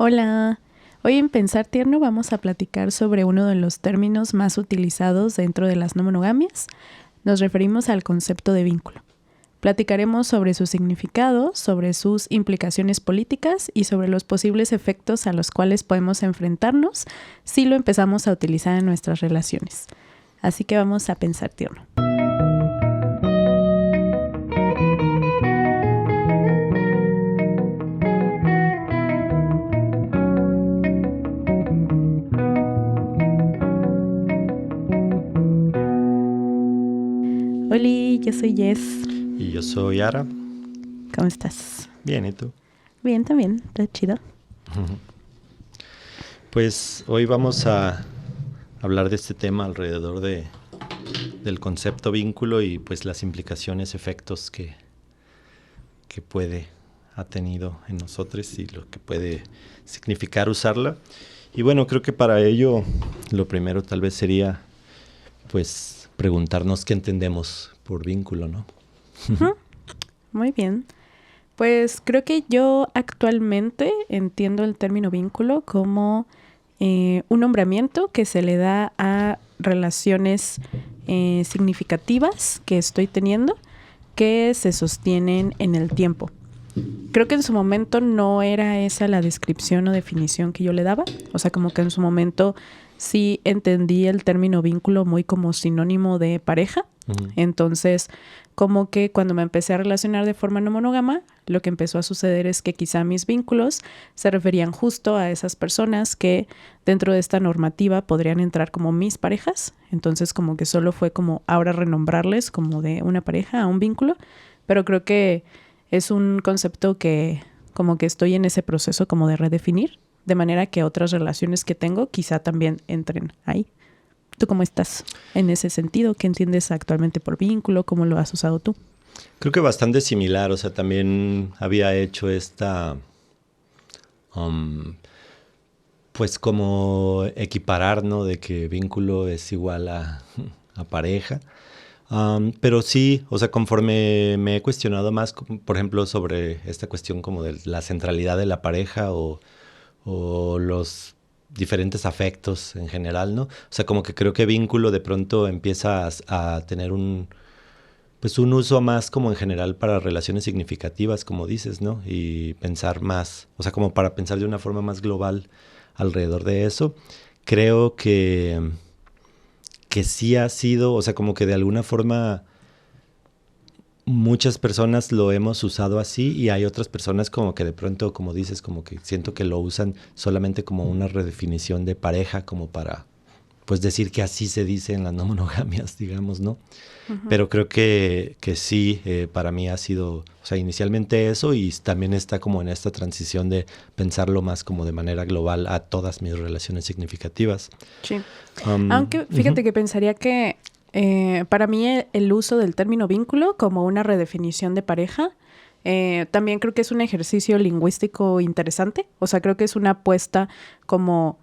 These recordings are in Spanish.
Hola, hoy en Pensar Tierno vamos a platicar sobre uno de los términos más utilizados dentro de las no monogamias. Nos referimos al concepto de vínculo. Platicaremos sobre su significado, sobre sus implicaciones políticas y sobre los posibles efectos a los cuales podemos enfrentarnos si lo empezamos a utilizar en nuestras relaciones. Así que vamos a Pensar Tierno. Hola, yo soy Jess. Y yo soy Ara. ¿Cómo estás? Bien, ¿y tú? Bien, también, está chido. Pues hoy vamos a hablar de este tema alrededor del concepto vínculo y pues las implicaciones, efectos que ha tenido en nosotros y lo que puede significar usarla. Y bueno, creo que para ello lo primero tal vez sería pues preguntarnos qué entendemos por vínculo, ¿no? Muy bien. Pues creo que yo actualmente entiendo el término vínculo como un nombramiento que se le da a relaciones significativas que estoy teniendo que se sostienen en el tiempo. Creo que en su momento no era esa la descripción o definición que yo le daba. O sea, como que en su momento sí entendí el término vínculo muy como sinónimo de pareja. Uh-huh. Entonces, como que cuando me empecé a relacionar de forma no monógama, lo que empezó a suceder es que quizá mis vínculos se referían justo a esas personas que dentro de esta normativa podrían entrar como mis parejas. Entonces, como que solo fue como ahora renombrarles como de una pareja a un vínculo. Pero creo que es un concepto que como que estoy en ese proceso como de redefinir, de manera que otras relaciones que tengo quizá también entren ahí. ¿Tú cómo estás en ese sentido? ¿Qué entiendes actualmente por vínculo? ¿Cómo lo has usado tú? Creo que bastante similar. O sea, también había hecho esta pues como equiparar, ¿no? De que vínculo es igual a pareja. Pero sí, o sea, conforme me he cuestionado más, por ejemplo, sobre esta cuestión como de la centralidad de la pareja o los diferentes afectos en general, ¿no? O sea, como que creo que vínculo de pronto empieza a tener un uso más como en general para relaciones significativas, como dices, ¿no? Y pensar más, o sea, como para pensar de una forma más global alrededor de eso. Creo que sí ha sido, o sea, como que de alguna forma muchas personas lo hemos usado así y hay otras personas como que de pronto, como dices, como que siento que lo usan solamente como una redefinición de pareja, como para, pues decir que así se dice en las no monogamias, digamos, ¿no? Uh-huh. Pero creo que sí, para mí ha sido, o sea, inicialmente eso y también está como en esta transición de pensarlo más como de manera global a todas mis relaciones significativas. Sí. Aunque fíjate que pensaría que para mí el uso del término vínculo como una redefinición de pareja también creo que es un ejercicio lingüístico interesante. O sea, creo que es una apuesta como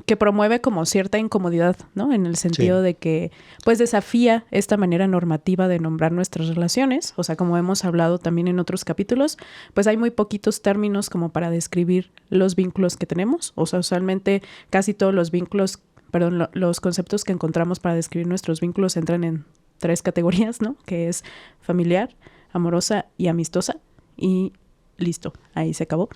que promueve como cierta incomodidad, ¿no? En el sentido de que pues desafía esta manera normativa de nombrar nuestras relaciones. O sea, como hemos hablado también en otros capítulos, pues hay muy poquitos términos como para describir los vínculos que tenemos. O sea, usualmente casi todos los vínculos, los conceptos que encontramos para describir nuestros vínculos entran en 3 categorías, ¿no? Que es familiar, amorosa y amistosa. Y listo, ahí se acabó.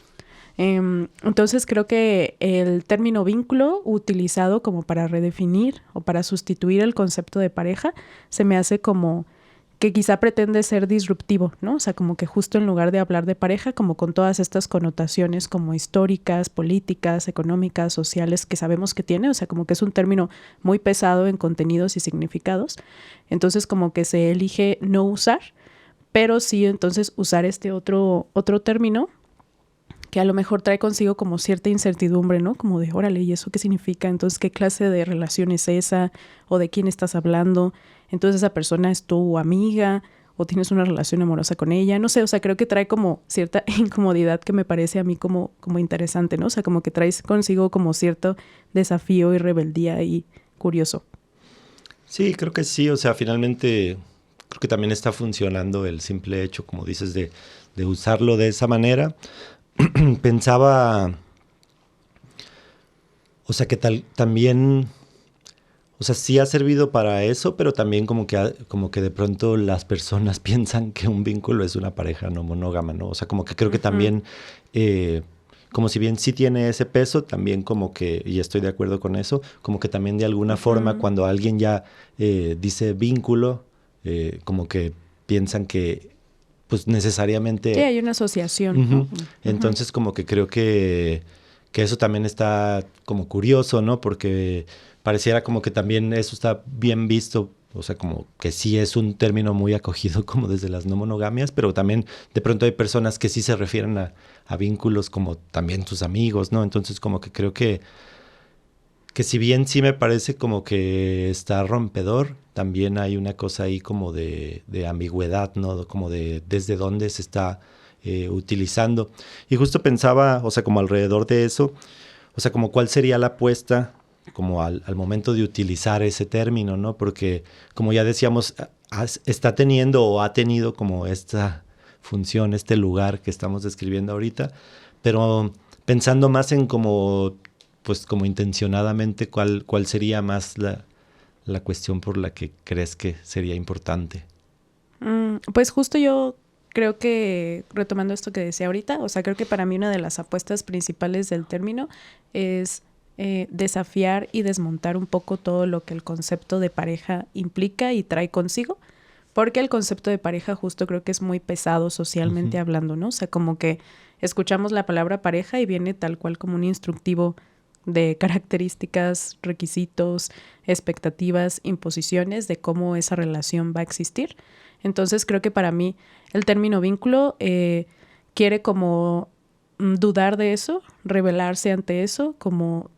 Entonces creo que el término vínculo utilizado como para redefinir o para sustituir el concepto de pareja se me hace como que quizá pretende ser disruptivo, ¿no? O sea, como que justo en lugar de hablar de pareja, como con todas estas connotaciones como históricas, políticas, económicas, sociales que sabemos que tiene, o sea, como que es un término muy pesado en contenidos y significados. Entonces como que se elige no usar, pero sí entonces usar este otro término que a lo mejor trae consigo como cierta incertidumbre, ¿no? Como de, órale, ¿y eso qué significa? Entonces, ¿qué clase de relación es esa? ¿O de quién estás hablando? Entonces, ¿esa persona es tu amiga? ¿O tienes una relación amorosa con ella? No sé, o sea, creo que trae como cierta incomodidad que me parece a mí como interesante, ¿no? O sea, como que traes consigo como cierto desafío y rebeldía y curioso. Sí, creo que sí, o sea, finalmente creo que también está funcionando el simple hecho, como dices, de usarlo de esa manera. Pensaba O sea, que también, o sea, sí ha servido para eso, pero también como que de pronto las personas piensan que un vínculo es una pareja no monógama, ¿no? O sea, como que creo que también, como si bien sí tiene ese peso, también como que, y estoy de acuerdo con eso, como que también de alguna forma cuando alguien ya dice vínculo, como que piensan que pues necesariamente... Sí, hay una asociación, ¿no? Entonces como que creo que eso también está como curioso, ¿no? Porque pareciera como que también eso está bien visto, o sea, como que sí es un término muy acogido como desde las no monogamias, pero también de pronto hay personas que sí se refieren a vínculos como también sus amigos, ¿no? Entonces como que creo que si bien sí me parece como que está rompedor, también hay una cosa ahí como de ambigüedad, ¿no? Como de desde dónde se está utilizando. Y justo pensaba, o sea, como alrededor de eso, o sea, como cuál sería la apuesta como al momento de utilizar ese término, ¿no? Porque como ya decíamos, está teniendo o ha tenido como esta función, este lugar que estamos describiendo ahorita, pero pensando más en como pues como intencionadamente, ¿cuál sería más la cuestión por la que crees que sería importante? Pues justo yo creo que, retomando esto que decía ahorita, o sea, creo que para mí una de las apuestas principales del término es desafiar y desmontar un poco todo lo que el concepto de pareja implica y trae consigo, porque el concepto de pareja justo creo que es muy pesado socialmente hablando, ¿no? O sea, como que escuchamos la palabra pareja y viene tal cual como un instructivo de características, requisitos, expectativas, imposiciones de cómo esa relación va a existir. Entonces creo que para mí el término vínculo quiere como dudar de eso, rebelarse ante eso, como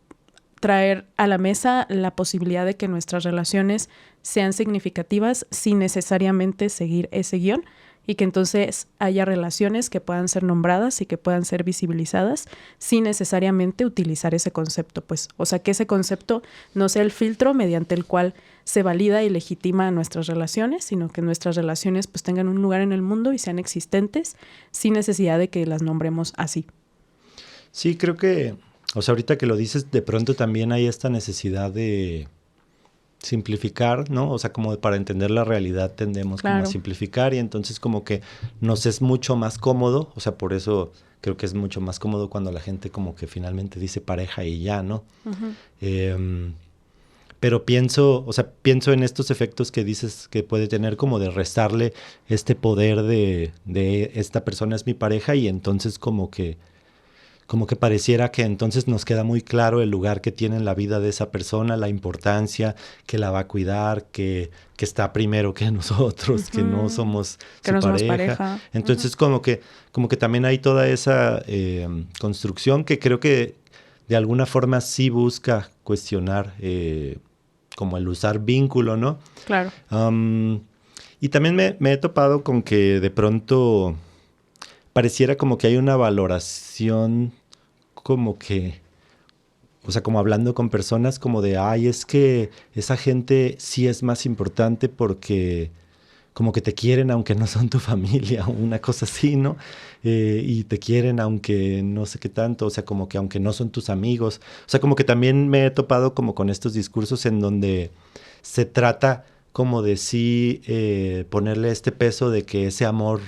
traer a la mesa la posibilidad de que nuestras relaciones sean significativas sin necesariamente seguir ese guión y que entonces haya relaciones que puedan ser nombradas y que puedan ser visibilizadas sin necesariamente utilizar ese concepto, pues, o sea, que ese concepto no sea el filtro mediante el cual se valida y legitima nuestras relaciones, sino que nuestras relaciones pues tengan un lugar en el mundo y sean existentes sin necesidad de que las nombremos así. Sí, creo que, o sea, ahorita que lo dices, de pronto también hay esta necesidad de simplificar, ¿no? O sea, como para entender la realidad tendemos como a simplificar y entonces como que nos es mucho más cómodo, o sea, por eso creo que es mucho más cómodo cuando la gente como que finalmente dice pareja y ya, ¿no? Pero pienso en estos efectos que dices que puede tener como de restarle este poder de esta persona es mi pareja y entonces como que pareciera que entonces nos queda muy claro el lugar que tiene en la vida de esa persona, la importancia, que la va a cuidar, que está primero que nosotros, que no somos que su no somos pareja. Entonces como que también hay toda esa construcción que creo que de alguna forma sí busca cuestionar como el usar vínculo, ¿no? Claro. Y también me he topado con que de pronto pareciera como que hay una valoración como que, o sea, como hablando con personas como de, ay, es que esa gente sí es más importante porque como que te quieren aunque no son tu familia, una cosa así, ¿no? Y te quieren aunque no sé qué tanto, o sea, como que aunque no son tus amigos. O sea, como que también me he topado como con estos discursos en donde se trata como de sí ponerle este peso de que ese amor,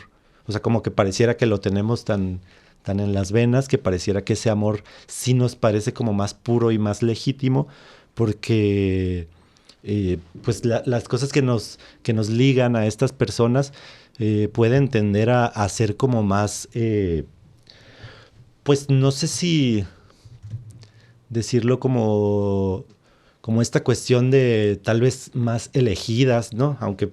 o sea, como que pareciera que lo tenemos tan en las venas, que pareciera que ese amor sí nos parece como más puro y más legítimo, porque pues las cosas que nos ligan a estas personas pueden tender a ser como más, pues no sé si decirlo como esta cuestión de tal vez más elegidas, ¿no? Aunque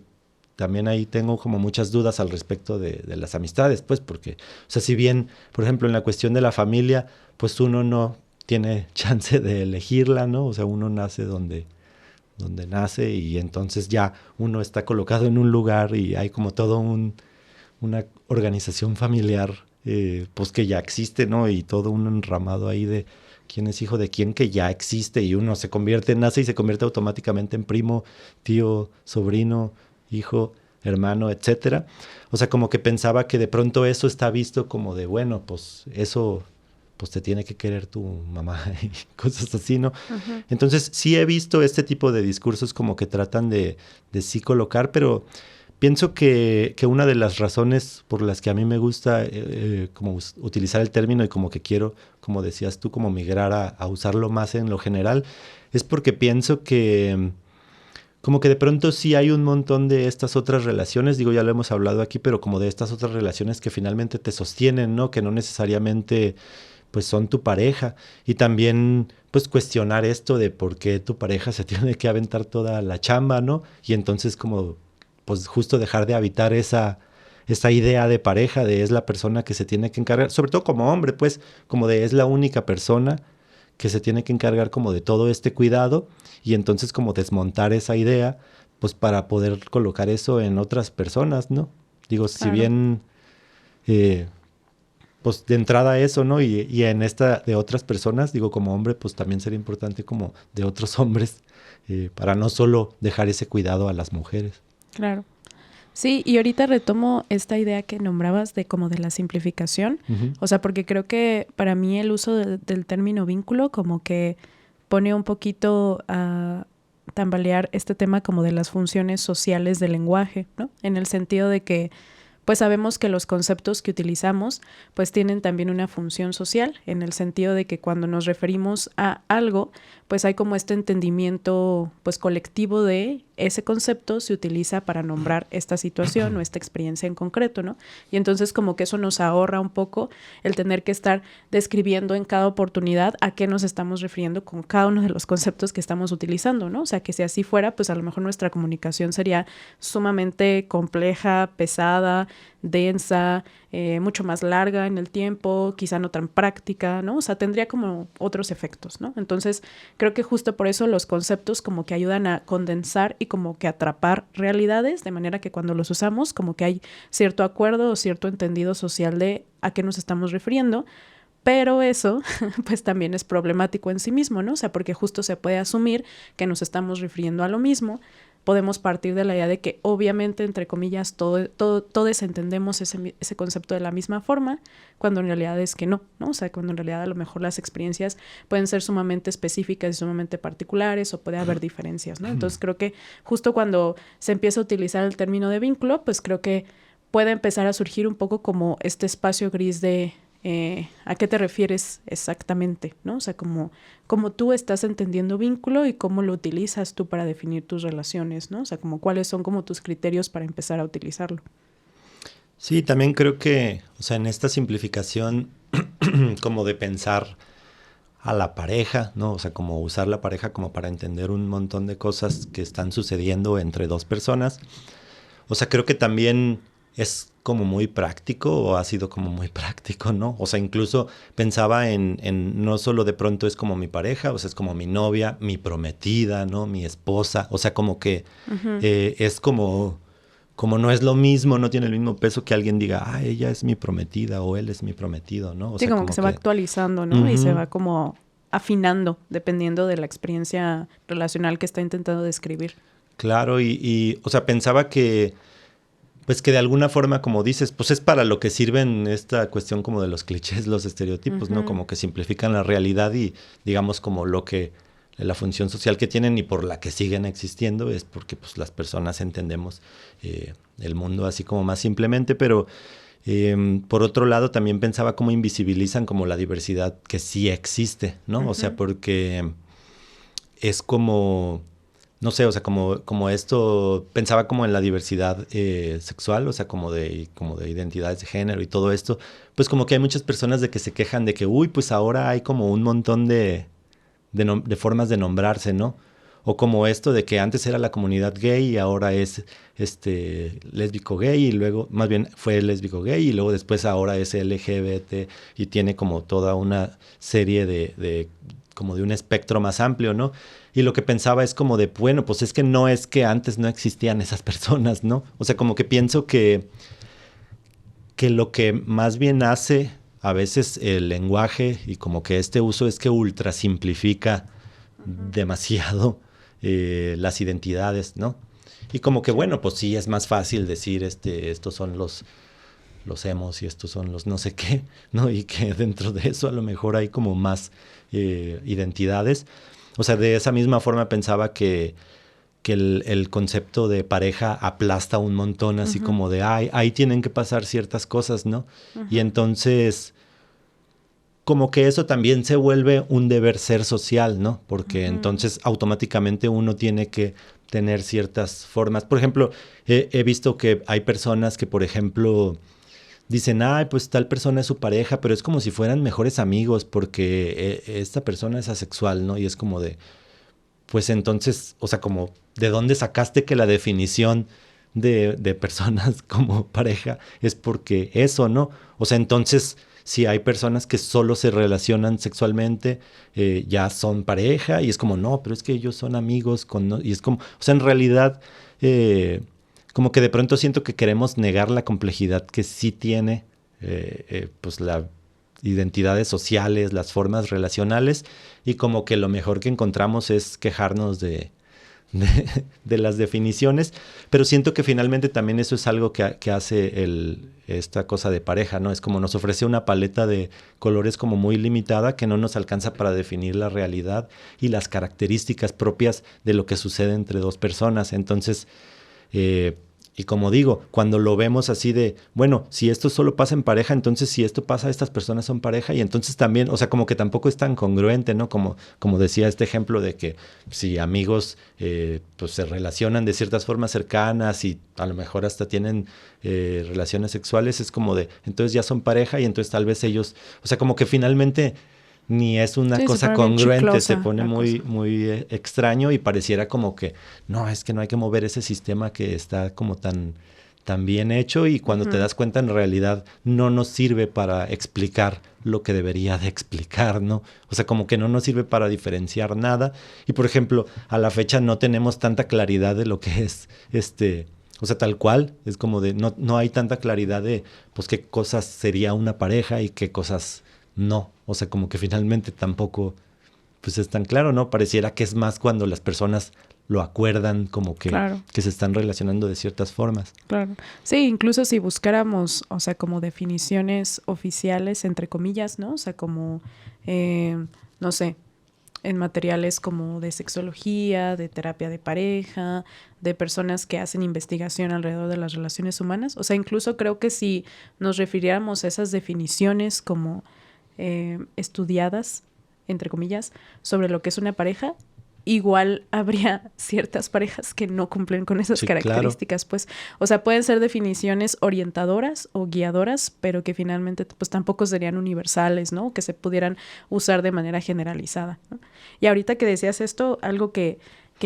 también ahí tengo como muchas dudas al respecto de las amistades, pues, porque, o sea, si bien, por ejemplo, en la cuestión de la familia, pues uno no tiene chance de elegirla, ¿no? O sea, uno nace donde nace y entonces ya uno está colocado en un lugar y hay como todo una organización familiar, pues que ya existe, ¿no? Y todo un enramado ahí de quién es hijo de quién que ya existe y uno nace y se convierte automáticamente en primo, tío, sobrino, hijo, hermano, etcétera. O sea, como que pensaba que de pronto eso está visto como de, bueno, pues eso pues te tiene que querer tu mamá y cosas así, ¿no? Entonces sí he visto este tipo de discursos como que tratan de sí colocar, pero pienso que una de las razones por las que a mí me gusta como utilizar el término y como que quiero, como decías tú, como migrar a usarlo más en lo general, es porque pienso que como que de pronto sí hay un montón de estas otras relaciones, digo, ya lo hemos hablado aquí, pero como de estas otras relaciones que finalmente te sostienen, ¿no? Que no necesariamente pues son tu pareja. Y también pues cuestionar esto de por qué tu pareja se tiene que aventar toda la chamba, ¿no? Y entonces como pues justo dejar de habitar esa idea de pareja, de es la persona que se tiene que encargar, sobre todo como hombre, pues como de es la única persona que se tiene que encargar como de todo este cuidado y entonces como desmontar esa idea pues para poder colocar eso en otras personas, ¿no? Digo, claro. Si bien pues de entrada eso, ¿no? Y en esta de otras personas, digo, como hombre, pues también sería importante como de otros hombres para no solo dejar ese cuidado a las mujeres. Claro. Sí, y ahorita retomo esta idea que nombrabas de como de la simplificación, o sea, porque creo que para mí el uso del término vínculo como que pone un poquito a tambalear este tema como de las funciones sociales del lenguaje, ¿no? En el sentido de que pues sabemos que los conceptos que utilizamos pues tienen también una función social, en el sentido de que cuando nos referimos a algo, pues hay como este entendimiento pues colectivo de ese concepto se utiliza para nombrar esta situación o esta experiencia en concreto, ¿no? Y entonces como que eso nos ahorra un poco el tener que estar describiendo en cada oportunidad a qué nos estamos refiriendo con cada uno de los conceptos que estamos utilizando, ¿no? O sea, que si así fuera, pues a lo mejor nuestra comunicación sería sumamente compleja, pesada, densa, mucho más larga en el tiempo, quizá no tan práctica, ¿no? O sea, tendría como otros efectos, ¿no? Entonces, creo que justo por eso los conceptos como que ayudan a condensar y como que atrapar realidades, de manera que cuando los usamos, como que hay cierto acuerdo o cierto entendido social de a qué nos estamos refiriendo, pero eso pues también es problemático en sí mismo, ¿no? O sea, porque justo se puede asumir que nos estamos refiriendo a lo mismo. Podemos partir de la idea de que obviamente, entre comillas, todos entendemos ese concepto de la misma forma, cuando en realidad es que no, ¿no? O sea, cuando en realidad a lo mejor las experiencias pueden ser sumamente específicas y sumamente particulares o puede haber diferencias, ¿no? Entonces creo que justo cuando se empieza a utilizar el término de vínculo, pues creo que puede empezar a surgir un poco como este espacio gris de ¿a qué te refieres exactamente? ¿No? O sea, como tú estás entendiendo vínculo y cómo lo utilizas tú para definir tus relaciones, ¿no? O sea, como cuáles son como tus criterios para empezar a utilizarlo. Sí, también creo que, o sea, en esta simplificación como de pensar a la pareja, ¿no? O sea, como usar la pareja como para entender un montón de cosas que están sucediendo entre dos personas. O sea, creo que también es como muy práctico o ha sido como muy práctico, ¿no? O sea, incluso pensaba en no solo de pronto es como mi pareja, o sea, es como mi novia, mi prometida, ¿no? Mi esposa, o sea, como que es como no es lo mismo, no tiene el mismo peso que alguien diga, ah, ella es mi prometida o él es mi prometido, ¿no? O sí, sea, como que se va actualizando, ¿no? Y se va como afinando dependiendo de la experiencia relacional que está intentando describir. Claro, o sea, pensaba que pues que de alguna forma, como dices, pues es para lo que sirven esta cuestión como de los clichés, los estereotipos, ¿no? Como que simplifican la realidad y digamos como la función social que tienen y por la que siguen existiendo es porque pues las personas entendemos el mundo así como más simplemente, pero por otro lado también pensaba cómo invisibilizan como la diversidad que sí existe, ¿no? O sea, porque es como no sé, o sea, como esto, pensaba como en la diversidad sexual, o sea, como de identidades de género y todo esto, pues como que hay muchas personas de que se quejan de que, uy, pues ahora hay como un montón de formas de nombrarse, ¿no? O como esto de que antes era la comunidad gay y ahora es lésbico gay y luego, más bien fue lésbico gay y luego después ahora es LGBT y tiene como toda una serie de como de un espectro más amplio, ¿no? Y lo que pensaba es como de, bueno, pues es que no es que antes no existían esas personas, ¿no? O sea, como que pienso que lo que más bien hace a veces el lenguaje y como que este uso es que ultra simplifica demasiado las identidades, ¿no? Y como que, bueno, pues sí es más fácil decir estos son los los emos y estos son los no sé qué, ¿no? Y que dentro de eso a lo mejor hay como más identidades. O sea, de esa misma forma pensaba que el concepto de pareja aplasta un montón, así como de, ahí tienen que pasar ciertas cosas, ¿no? Y entonces, como que eso también se vuelve un deber ser social, ¿no? Porque entonces automáticamente uno tiene que tener ciertas formas. Por ejemplo, he visto que hay personas que, por ejemplo, dicen, pues tal persona es su pareja, pero es como si fueran mejores amigos porque esta persona es asexual, ¿no? Y es como de, pues entonces, o sea, como, ¿de dónde sacaste que la definición de personas como pareja es porque eso, ¿no? O sea, entonces, si hay personas que solo se relacionan sexualmente, ya son pareja, y es como, no, pero es que ellos son amigos, y es como, o sea, en realidad, como que de pronto siento que queremos negar la complejidad que sí tiene, pues las identidades sociales, las formas relacionales, y como que lo mejor que encontramos es quejarnos de las definiciones, pero siento que finalmente también eso es algo que hace esta cosa de pareja, ¿no? Es como nos ofrece una paleta de colores como muy limitada que no nos alcanza para definir la realidad y las características propias de lo que sucede entre dos personas. Entonces, y como digo, cuando lo vemos así de, bueno, si esto solo pasa en pareja, entonces si esto pasa, estas personas son pareja, y entonces también, o sea, como que tampoco es tan congruente, ¿no? Como decía este ejemplo de que si amigos pues se relacionan de ciertas formas cercanas y a lo mejor hasta tienen relaciones sexuales, es como de, entonces ya son pareja y entonces tal vez ellos, o sea, como que finalmente ni es una cosa congruente, se pone muy extraño y pareciera como que no, es que no hay que mover ese sistema que está como tan bien hecho, y cuando te das cuenta en realidad no nos sirve para explicar lo que debería de explicar, ¿no? O sea, como que no nos sirve para diferenciar nada, y por ejemplo, a la fecha no tenemos tanta claridad de lo que es o sea, tal cual, es como de no hay tanta claridad de pues qué cosas sería una pareja y qué cosas no. O sea, como que finalmente tampoco pues es tan claro, ¿no? Pareciera que es más cuando las personas lo acuerdan, como que, que se están relacionando de ciertas formas. Claro. Sí, incluso si buscáramos, o sea, como definiciones oficiales, entre comillas, ¿no? O sea, como, no sé, en materiales como de sexología, de terapia de pareja, de personas que hacen investigación alrededor de las relaciones humanas. O sea, incluso creo que si nos refiriéramos a esas definiciones como estudiadas, entre comillas, sobre lo que es una pareja, igual habría ciertas parejas que no cumplen con esas características, claro. Pues, o sea, pueden ser definiciones orientadoras o guiadoras, pero que finalmente pues tampoco serían universales, ¿no? Que se pudieran usar de manera generalizada, ¿no? Y ahorita que decías esto, algo que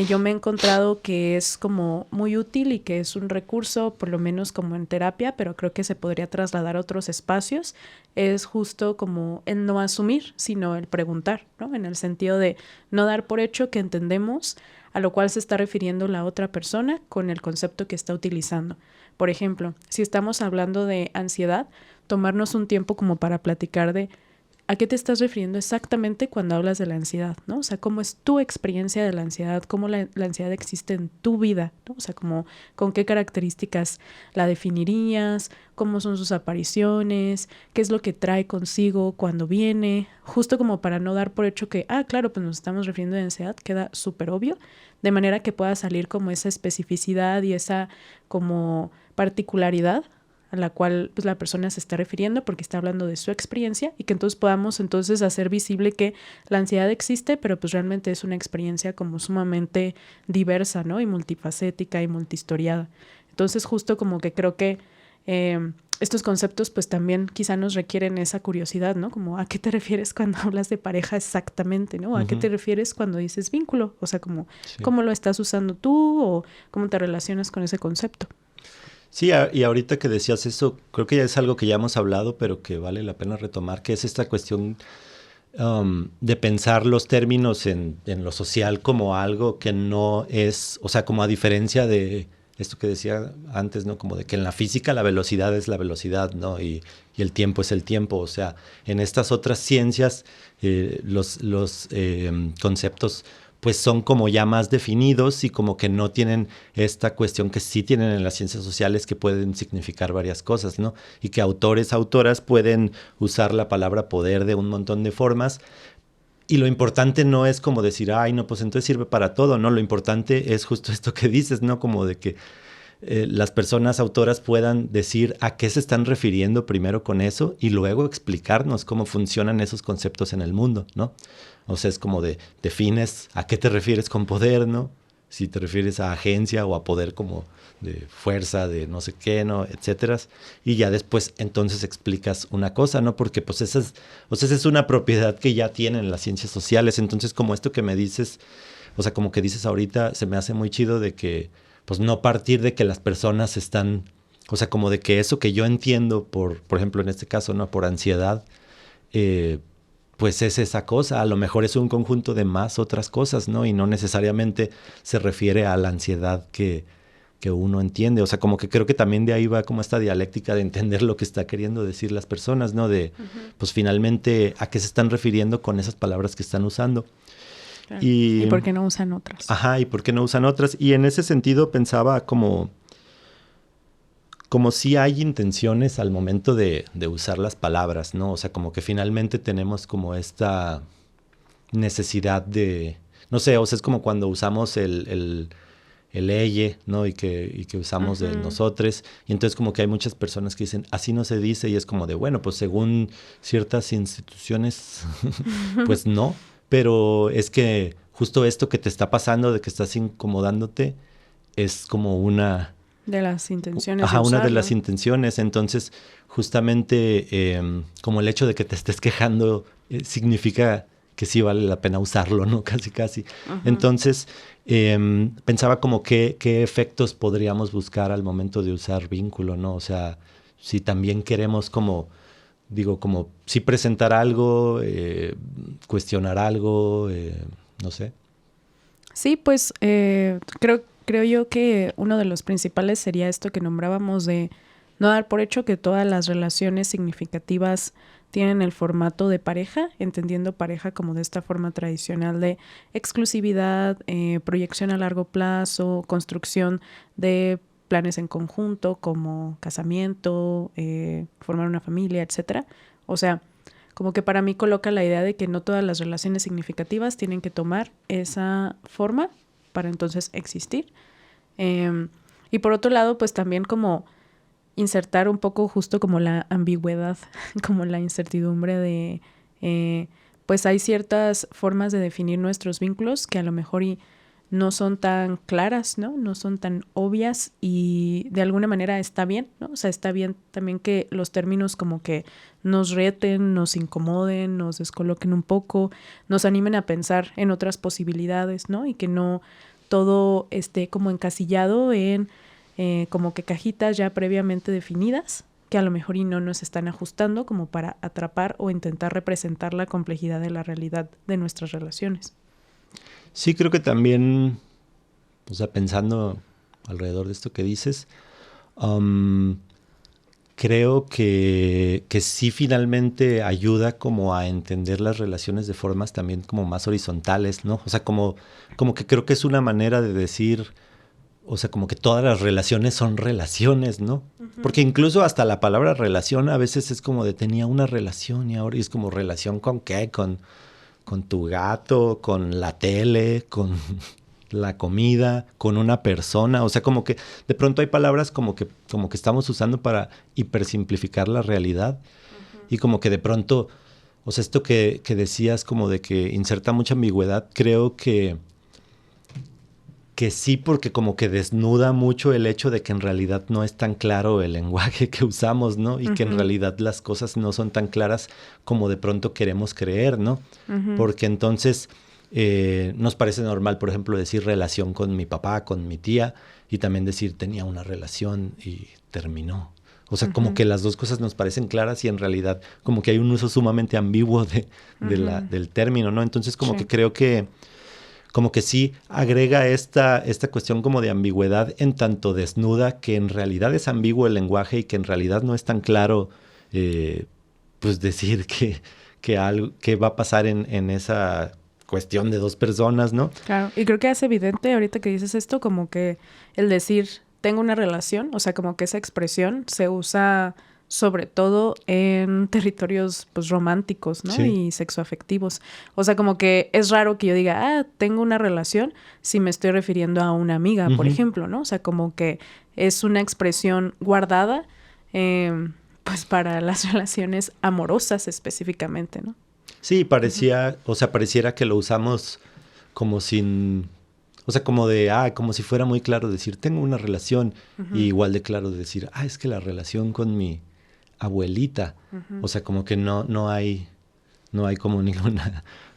yo me he encontrado que es como muy útil y que es un recurso, por lo menos como en terapia, pero creo que se podría trasladar a otros espacios, es justo como el no asumir, sino el preguntar, ¿no? En el sentido de no dar por hecho que entendemos a lo cual se está refiriendo la otra persona con el concepto que está utilizando. Por ejemplo, si estamos hablando de ansiedad, tomarnos un tiempo como para platicar de ¿a qué te estás refiriendo exactamente cuando hablas de la ansiedad, ¿no? O sea, ¿cómo es tu experiencia de la ansiedad? ¿Cómo la ansiedad existe en tu vida, ¿no? O sea, como, ¿con qué características la definirías? ¿Cómo son sus apariciones? ¿Qué es lo que trae consigo cuando viene? Justo como para no dar por hecho que, claro, pues nos estamos refiriendo a ansiedad, queda súper obvio, de manera que pueda salir como esa especificidad y esa como particularidad a la cual pues, la persona se está refiriendo porque está hablando de su experiencia, y que entonces podamos entonces hacer visible que la ansiedad existe, pero pues realmente es una experiencia como sumamente diversa, ¿no? Y multifacética y multihistoriada. Entonces justo como que creo que estos conceptos pues también quizá nos requieren esa curiosidad, ¿no? Como ¿a qué te refieres cuando hablas de pareja exactamente, ¿no? ¿A qué te refieres cuando dices vínculo? O sea, como ¿cómo lo estás usando tú o cómo te relacionas con ese concepto? Sí, y ahorita que decías eso, creo que ya es algo que ya hemos hablado, pero que vale la pena retomar, que es esta cuestión de pensar los términos en lo social como algo que no es, o sea, como a diferencia de esto que decía antes, ¿no? Como de que en la física la velocidad es la velocidad, ¿no? Y el tiempo es el tiempo. O sea, en estas otras ciencias los conceptos pues son como ya más definidos y como que no tienen esta cuestión que sí tienen en las ciencias sociales, que pueden significar varias cosas, ¿no? Y que autores, autoras pueden usar la palabra poder de un montón de formas. Y lo importante no es como decir, ay, no, pues entonces sirve para todo, ¿no? Lo importante es justo esto que dices, ¿no? Como de que las personas autoras puedan decir a qué se están refiriendo primero con eso y luego explicarnos cómo funcionan esos conceptos en el mundo, ¿no? O sea, es como de defines a qué te refieres con poder, ¿no? Si te refieres a agencia o a poder como de fuerza, de no sé qué, ¿no? Etcétera. Y ya después entonces explicas una cosa, ¿no? Porque pues esa es una propiedad que ya tienen las ciencias sociales. Entonces, como esto que me dices, o sea, como que dices ahorita, se me hace muy chido de que pues no partir de que las personas están, o sea, como de que eso que yo entiendo por ejemplo, en este caso, ¿no? Por ansiedad, pues es esa cosa. A lo mejor es un conjunto de más otras cosas, ¿no? Y no necesariamente se refiere a la ansiedad que uno entiende. O sea, como que creo que también de ahí va como esta dialéctica de entender lo que está queriendo decir las personas, ¿no? De, pues finalmente, ¿a qué se están refiriendo con esas palabras que están usando? Claro. ¿Y por qué no usan otras? Ajá, ¿y por qué no usan otras? Y en ese sentido pensaba como si hay intenciones al momento de usar las palabras, ¿no? O sea, como que finalmente tenemos como esta necesidad de, no sé, o sea, es como cuando usamos el elle, ¿no? Y que usamos de nosotros. Y entonces como que hay muchas personas que dicen, así no se dice, y es como de, bueno, pues según ciertas instituciones, pues no. Pero es que justo esto que te está pasando, de que estás incomodándote, es como una de las intenciones. Ajá, una de las intenciones. Entonces, justamente, como el hecho de que te estés quejando significa que sí vale la pena usarlo, ¿no? Casi, casi. Entonces, pensaba como qué efectos podríamos buscar al momento de usar vínculo, ¿no? O sea, si también queremos como sí presentar algo, cuestionar algo, no sé. Sí, pues creo yo que uno de los principales sería esto que nombrábamos de no dar por hecho que todas las relaciones significativas tienen el formato de pareja, entendiendo pareja como de esta forma tradicional de exclusividad, proyección a largo plazo, construcción de planes en conjunto como casamiento, formar una familia, etcétera. O sea, como que para mí coloca la idea de que no todas las relaciones significativas tienen que tomar esa forma para entonces existir. Y por otro lado, pues también como insertar un poco justo como la ambigüedad, como la incertidumbre de, pues hay ciertas formas de definir nuestros vínculos que a lo mejor no son tan claras, ¿no? No son tan obvias y de alguna manera está bien, ¿no? O sea, está bien también que los términos como que nos reten, nos incomoden, nos descoloquen un poco, nos animen a pensar en otras posibilidades, ¿no? Y que no todo esté como encasillado en como que cajitas ya previamente definidas que a lo mejor no nos están ajustando como para atrapar o intentar representar la complejidad de la realidad de nuestras relaciones. Sí, creo que también, o sea, pensando alrededor de esto que dices, creo que sí finalmente ayuda como a entender las relaciones de formas también como más horizontales, ¿no? O sea, como que creo que es una manera de decir, o sea, como que todas las relaciones son relaciones, ¿no? Porque incluso hasta la palabra relación a veces es como de tenía una relación y ahora es como relación con qué, con tu gato, con la tele, con la comida, con una persona. O sea, como que de pronto hay palabras como que estamos usando para hipersimplificar la realidad. Y como que de pronto, o sea, esto que decías como de que inserta mucha ambigüedad, creo que sí, porque como que desnuda mucho el hecho de que en realidad no es tan claro el lenguaje que usamos, ¿no? Y que en realidad las cosas no son tan claras como de pronto queremos creer, ¿no? Porque entonces nos parece normal, por ejemplo, decir relación con mi papá, con mi tía, y también decir tenía una relación y terminó. O sea, como que las dos cosas nos parecen claras y en realidad como que hay un uso sumamente ambiguo del término, ¿no? Entonces como que creo que como que sí agrega esta cuestión como de ambigüedad en tanto desnuda que en realidad es ambiguo el lenguaje y que en realidad no es tan claro pues decir que va a pasar en esa cuestión de dos personas, ¿no? Claro, y creo que es evidente ahorita que dices esto, como que el decir tengo una relación, o sea, como que esa expresión se usa sobre todo en territorios pues románticos, ¿no? Sí. Y sexoafectivos. O sea, como que es raro que yo diga, tengo una relación si me estoy refiriendo a una amiga, por ejemplo, ¿no? O sea, como que es una expresión guardada, pues para las relaciones amorosas específicamente, ¿no? Sí, pareciera que lo usamos como sin, o sea, como de, como si fuera muy claro decir, tengo una relación, y igual de claro decir, es que la relación con mi abuelita, o sea, como que no hay como ningún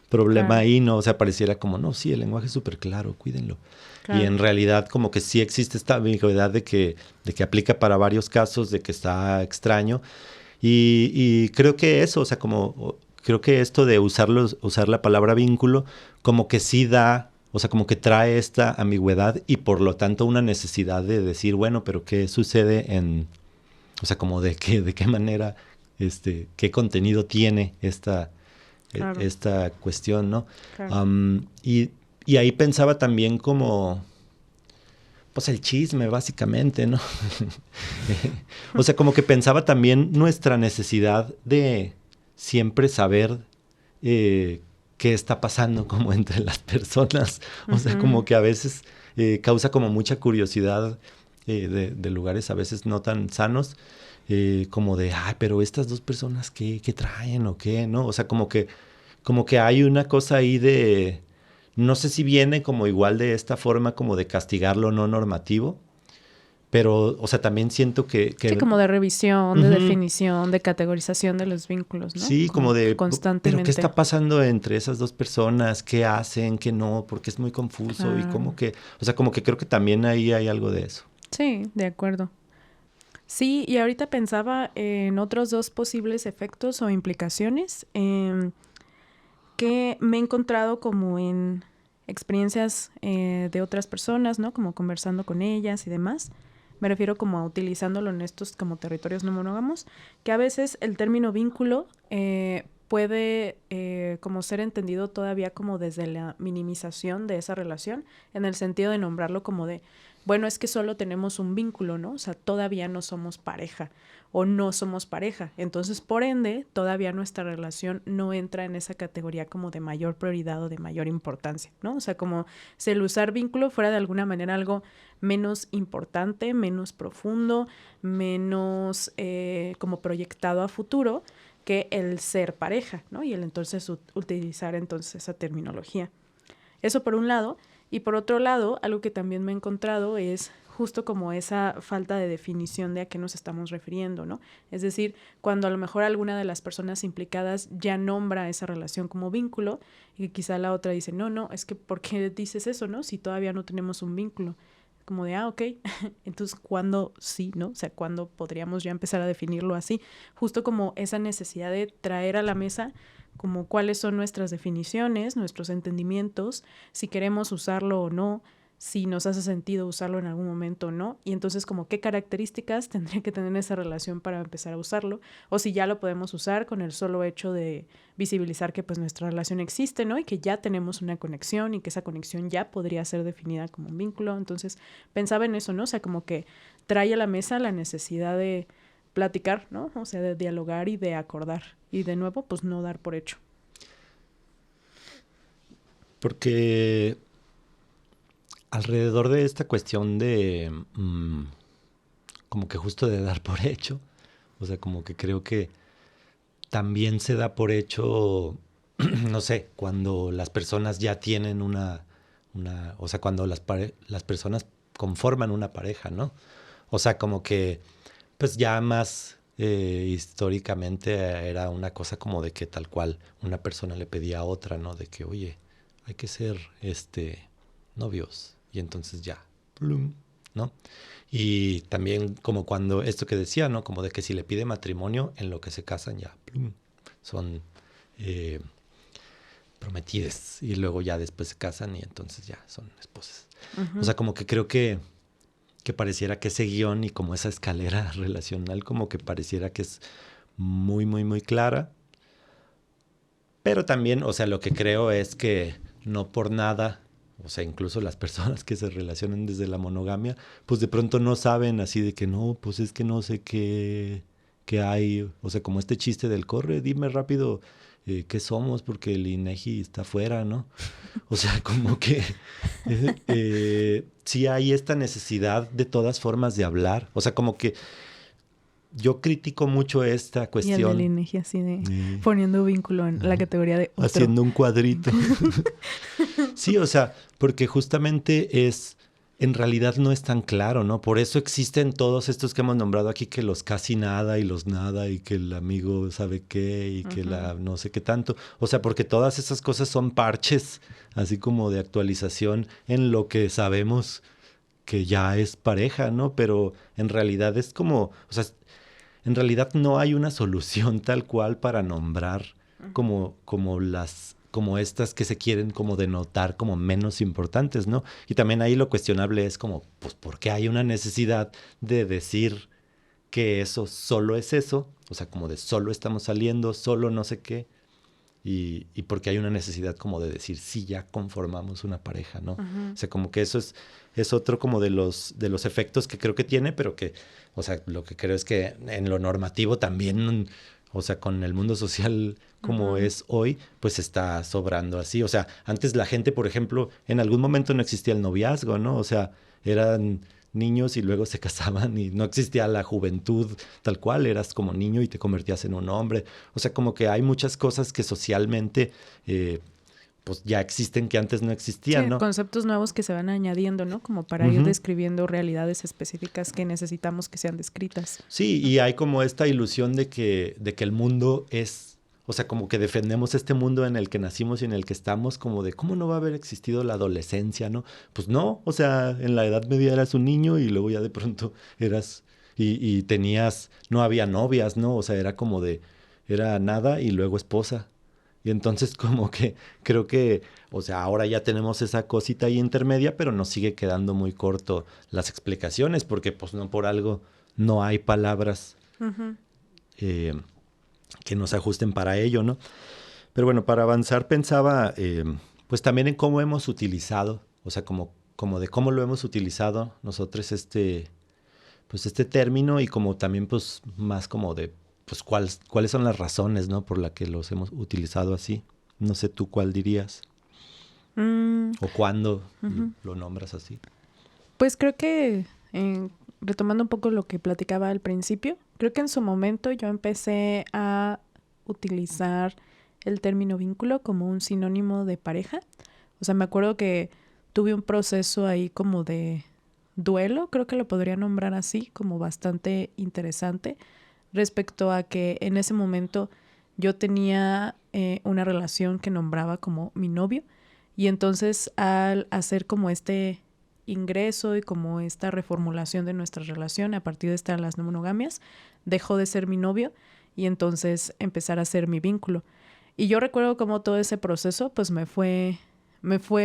problema ahí, ¿no? O sea, pareciera como, no, sí, el lenguaje es súper claro, cuídenlo. Claro. Y en realidad como que sí existe esta ambigüedad de que aplica para varios casos, de que está extraño, y creo que eso, o sea, creo que esto de usar la palabra vínculo como que sí da, o sea, como que trae esta ambigüedad y por lo tanto una necesidad de decir, bueno, pero ¿qué sucede o sea, como de qué manera, qué contenido tiene esta cuestión, ¿no? Claro. Y ahí pensaba también como, pues el chisme, básicamente, ¿no? O sea, como que pensaba también nuestra necesidad de siempre saber qué está pasando como entre las personas. O sea, como que a veces causa como mucha curiosidad de lugares a veces no tan sanos, como de, pero estas dos personas, ¿qué traen o qué? ¿No? O sea, como que hay una cosa ahí de, no sé si viene como igual de esta forma como de castigar lo no normativo, pero, o sea, también siento que sí, como de revisión, de definición, de categorización de los vínculos, ¿no? Sí, como de, constantemente. ¿pero qué está pasando entre esas dos personas? ¿Qué hacen? ¿Qué no? Porque es muy confuso y como que, o sea, como que creo que también ahí hay algo de eso. Sí, de acuerdo. Sí, y ahorita pensaba en otros dos posibles efectos o implicaciones que me he encontrado como en experiencias de otras personas, ¿no? Como conversando con ellas y demás. Me refiero como a utilizándolo en estos como territorios no monógamos, que a veces el término vínculo puede como ser entendido todavía como desde la minimización de esa relación, en el sentido de nombrarlo como de, bueno, es que solo tenemos un vínculo, ¿no? O sea, todavía no somos pareja o no somos pareja. Entonces, por ende, todavía nuestra relación no entra en esa categoría como de mayor prioridad o de mayor importancia, ¿no? O sea, como si el usar vínculo fuera de alguna manera algo menos importante, menos profundo, menos como proyectado a futuro que el ser pareja, ¿no? Y el entonces utilizar entonces esa terminología. Eso por un lado. Y por otro lado, algo que también me he encontrado es justo como esa falta de definición de a qué nos estamos refiriendo, ¿no? Es decir, cuando a lo mejor alguna de las personas implicadas ya nombra esa relación como vínculo y quizá la otra dice, no, es que ¿por qué dices eso, no? Si todavía no tenemos un vínculo. Como de, ok, entonces, ¿cuándo sí, no? O sea, ¿cuándo podríamos ya empezar a definirlo así? Justo como esa necesidad de traer a la mesa como cuáles son nuestras definiciones, nuestros entendimientos, si queremos usarlo o no, si nos hace sentido usarlo en algún momento o no, y entonces como qué características tendría que tener esa relación para empezar a usarlo, o si ya lo podemos usar con el solo hecho de visibilizar que pues nuestra relación existe, ¿no? Y que ya tenemos una conexión y que esa conexión ya podría ser definida como un vínculo. Entonces pensaba en eso, ¿no? O sea, como que trae a la mesa la necesidad de platicar, ¿no? O sea, de dialogar y de acordar. Y de nuevo, pues no dar por hecho. Porque alrededor de esta cuestión de como que justo de dar por hecho, o sea, como que creo que también se da por hecho, no sé, cuando las personas ya tienen o sea, cuando las personas conforman una pareja, ¿no? O sea, como que pues ya más históricamente era una cosa como de que tal cual una persona le pedía a otra, ¿no? De que, oye, hay que ser novios. Y entonces ya, plum, ¿no? Y también como cuando, esto que decía, ¿no? Como de que si le pide matrimonio, en lo que se casan ya, plum, son prometidas. Y luego ya después se casan y entonces ya son esposas. Uh-huh. O sea, como que creo que pareciera que ese guión y como esa escalera relacional como que pareciera que es muy, muy, muy clara. Pero también, o sea, lo que creo es que no por nada, o sea, incluso las personas que se relacionan desde la monogamia, pues de pronto no saben así de que no, pues es que no sé qué hay, o sea, como este chiste del corre, dime rápido qué somos porque el INEGI está afuera, ¿no? O sea, como que sí hay esta necesidad de todas formas de hablar, o sea, como que yo critico mucho esta Y el del cuestión. INEGI así de poniendo vínculo en la categoría de otro. Haciendo un cuadrito. Sí, o sea, porque justamente en realidad no es tan claro, ¿no? Por eso existen todos estos que hemos nombrado aquí, que los casi nada y los nada y que el amigo sabe qué y que la no sé qué tanto. O sea, porque todas esas cosas son parches, así como de actualización en lo que sabemos que ya es pareja, ¿no? Pero en realidad es como, o sea, en realidad no hay una solución tal cual para nombrar como estas que se quieren como denotar como menos importantes, ¿no? Y también ahí lo cuestionable es como, pues, ¿por qué hay una necesidad de decir que eso solo es eso? O sea, como de solo estamos saliendo, solo no sé qué. Y porque hay una necesidad como de decir, sí, ya conformamos una pareja, ¿no? O sea, como que eso es otro como de los efectos que creo que tiene, pero que, o sea, lo que creo es que en lo normativo también, o sea, con el mundo social como es hoy, pues está sobrando así. O sea, antes la gente, por ejemplo, en algún momento no existía el noviazgo, ¿no? O sea, eran niños y luego se casaban y no existía la juventud tal cual, eras como niño y te convertías en un hombre. O sea, como que hay muchas cosas que socialmente pues ya existen que antes no existían, Sí, ¿no? conceptos nuevos que se van añadiendo, ¿no? Como para ir describiendo realidades específicas que necesitamos que sean descritas. Sí, y hay como esta ilusión de que el mundo es, o sea, como que defendemos este mundo en el que nacimos y en el que estamos, como de cómo no va a haber existido la adolescencia, ¿no? Pues no, o sea, en la Edad Media eras un niño y luego ya de pronto eras, y tenías, no había novias, ¿no? O sea, era como de, era nada y luego esposa. Y entonces como que creo que, o sea, ahora ya tenemos esa cosita ahí intermedia, pero nos sigue quedando muy corto las explicaciones, porque pues no por algo no hay palabras eh, que nos ajusten para ello, ¿no? Pero bueno, para avanzar pensaba pues también en cómo hemos utilizado, o sea, como de cómo lo hemos utilizado nosotros pues este término y como también pues más como de pues cuáles son las razones, ¿no? Por las que los hemos utilizado así. No sé tú cuál dirías. O cuándo lo nombras así. Pues creo que, retomando un poco lo que platicaba al principio, creo que en su momento yo empecé a utilizar el término vínculo como un sinónimo de pareja. O sea, me acuerdo que tuve un proceso ahí como de duelo, creo que lo podría nombrar así, como bastante interesante, respecto a que en ese momento yo tenía una relación que nombraba como mi novio, y entonces al hacer como este ingreso y como esta reformulación de nuestra relación a partir de estas las no monogamias, dejó de ser mi novio y entonces empezar a ser mi vínculo. Y yo recuerdo como todo ese proceso pues me fue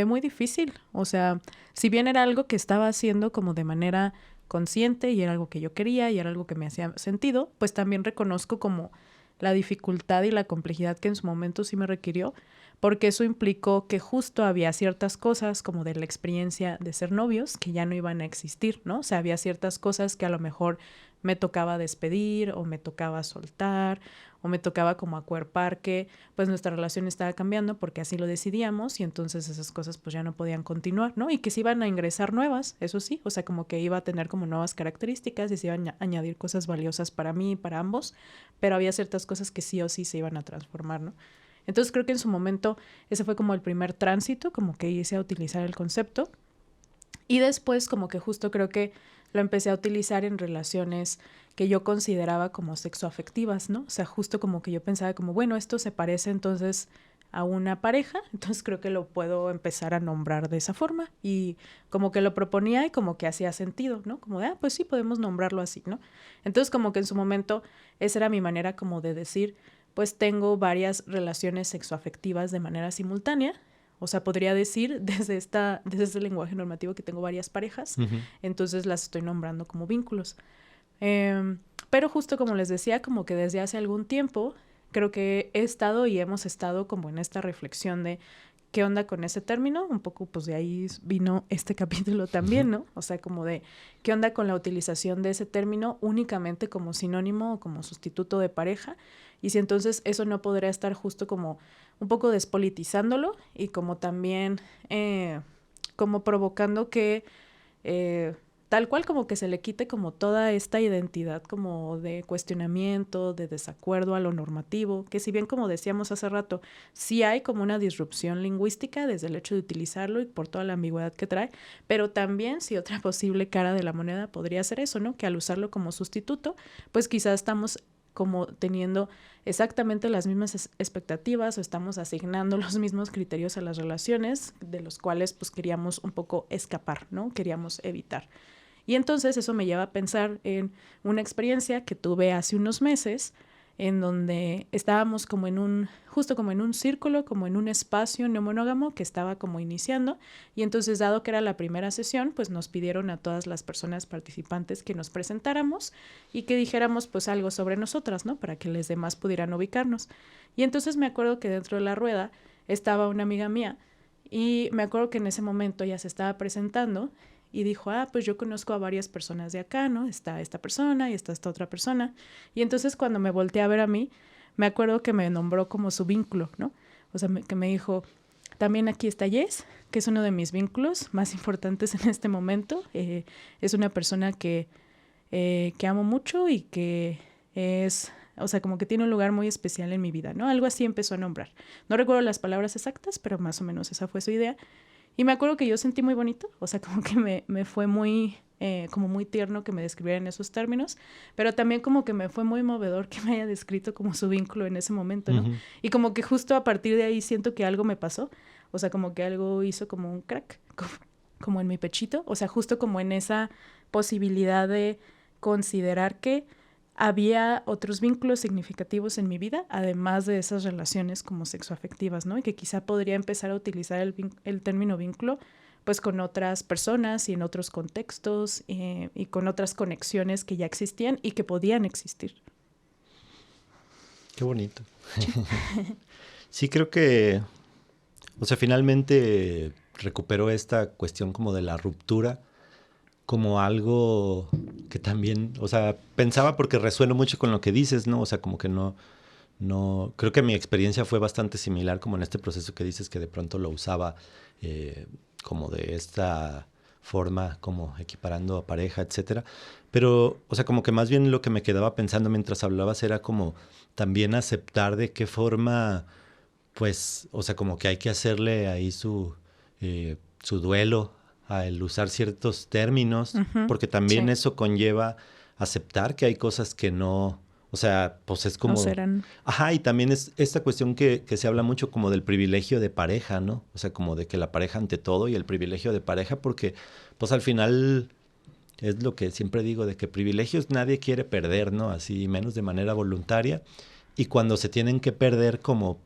muy difícil. O sea, si bien era algo que estaba haciendo como de manera consciente y era algo que yo quería y era algo que me hacía sentido, pues también reconozco como la dificultad y la complejidad que en su momento sí me requirió, porque eso implicó que justo había ciertas cosas como de la experiencia de ser novios que ya no iban a existir, ¿no? O sea, había ciertas cosas que a lo mejor me tocaba despedir o me tocaba soltar o me tocaba como acuerpar que pues nuestra relación estaba cambiando porque así lo decidíamos y entonces esas cosas pues ya no podían continuar, ¿no? Y que se iban a ingresar nuevas, eso sí, o sea, como que iba a tener como nuevas características y se iban a añadir cosas valiosas para mí y para ambos, pero había ciertas cosas que sí o sí se iban a transformar, ¿no? Entonces creo que en su momento ese fue como el primer tránsito, como que hice a utilizar el concepto. Y después como que justo creo que lo empecé a utilizar en relaciones que yo consideraba como sexoafectivas, ¿no? O sea, justo como que yo pensaba como, bueno, esto se parece entonces a una pareja, entonces creo que lo puedo empezar a nombrar de esa forma. Y como que lo proponía y como que hacía sentido, ¿no? Como de, pues sí, podemos nombrarlo así, ¿no? Entonces como que en su momento esa era mi manera como de decir, pues tengo varias relaciones sexoafectivas de manera simultánea. O sea, podría decir desde este lenguaje normativo que tengo varias parejas, entonces las estoy nombrando como vínculos. Pero justo como les decía, como que desde hace algún tiempo creo que he estado y hemos estado como en esta reflexión de qué onda con ese término, un poco pues de ahí vino este capítulo también, ¿no? O sea, como de qué onda con la utilización de ese término únicamente como sinónimo o como sustituto de pareja, y si entonces eso no podría estar justo como un poco despolitizándolo y como también como provocando que tal cual como que se le quite como toda esta identidad como de cuestionamiento, de desacuerdo a lo normativo, que si bien como decíamos hace rato, sí hay como una disrupción lingüística desde el hecho de utilizarlo y por toda la ambigüedad que trae, pero también si otra posible cara de la moneda podría ser eso, ¿no? Que al usarlo como sustituto, pues quizás estamos como teniendo exactamente las mismas expectativas o estamos asignando los mismos criterios a las relaciones de los cuales pues queríamos un poco escapar, ¿no? Queríamos evitar. Y entonces eso me lleva a pensar en una experiencia que tuve hace unos meses en donde estábamos como en un, justo como en un círculo, como en un espacio no monógamo que estaba como iniciando, y entonces dado que era la primera sesión, pues nos pidieron a todas las personas participantes que nos presentáramos y que dijéramos pues algo sobre nosotras, ¿no? Para que los demás pudieran ubicarnos. Y entonces me acuerdo que dentro de la rueda estaba una amiga mía y me acuerdo que en ese momento ella se estaba presentando y dijo, pues yo conozco a varias personas de acá, ¿no? Está esta persona y está esta otra persona. Y entonces cuando me volteé a ver a mí, me acuerdo que me nombró como su vínculo, ¿no? O sea, que me dijo, también aquí está Jess, que es uno de mis vínculos más importantes en este momento. Es una persona que amo mucho y que es, o sea, como que tiene un lugar muy especial en mi vida, ¿no? Algo así empezó a nombrar. No recuerdo las palabras exactas, pero más o menos esa fue su idea. Y me acuerdo que yo sentí muy bonito, o sea, como que me fue muy, como muy tierno que me describiera en esos términos, pero también como que me fue muy movedor que me haya descrito como su vínculo en ese momento, ¿no? Uh-huh. Y como que justo a partir de ahí siento que algo me pasó, o sea, como que algo hizo como un crack, como en mi pechito, o sea, justo como en esa posibilidad de considerar que había otros vínculos significativos en mi vida, además de esas relaciones como sexoafectivas, ¿no? Y que quizá podría empezar a utilizar el término vínculo pues con otras personas y en otros contextos y con otras conexiones que ya existían y que podían existir. Qué bonito. Sí, creo que, o sea, finalmente recupero esta cuestión como de la ruptura como algo que también, o sea, pensaba porque resueno mucho con lo que dices, ¿no? O sea, como que no, creo que mi experiencia fue bastante similar como en este proceso que dices que de pronto lo usaba como de esta forma, como equiparando a pareja, etcétera. Pero, o sea, como que más bien lo que me quedaba pensando mientras hablabas era como también aceptar de qué forma, pues, o sea, como que hay que hacerle ahí su duelo al usar ciertos términos, uh-huh. Porque también sí. Eso conlleva aceptar que hay cosas que no, o sea, pues es como... No serán. Ajá, y también es esta cuestión que se habla mucho como del privilegio de pareja, ¿no? O sea, como de que la pareja ante todo y el privilegio de pareja, porque pues al final es lo que siempre digo, de que privilegios nadie quiere perder, ¿no? Así menos de manera voluntaria, y cuando se tienen que perder como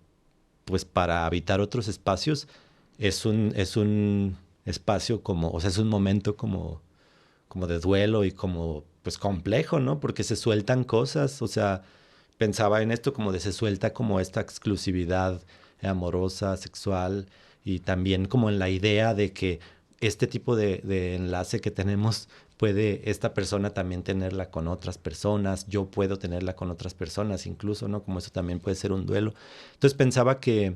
pues para habitar otros espacios, es un espacio como, o sea, es un momento como de duelo y como, pues complejo, ¿no? Porque se sueltan cosas, o sea, pensaba en esto como de se suelta como esta exclusividad amorosa, sexual, y también como en la idea de que este tipo de enlace que tenemos puede esta persona también tenerla con otras personas, yo puedo tenerla con otras personas incluso, ¿no? Como eso también puede ser un duelo. Entonces pensaba que,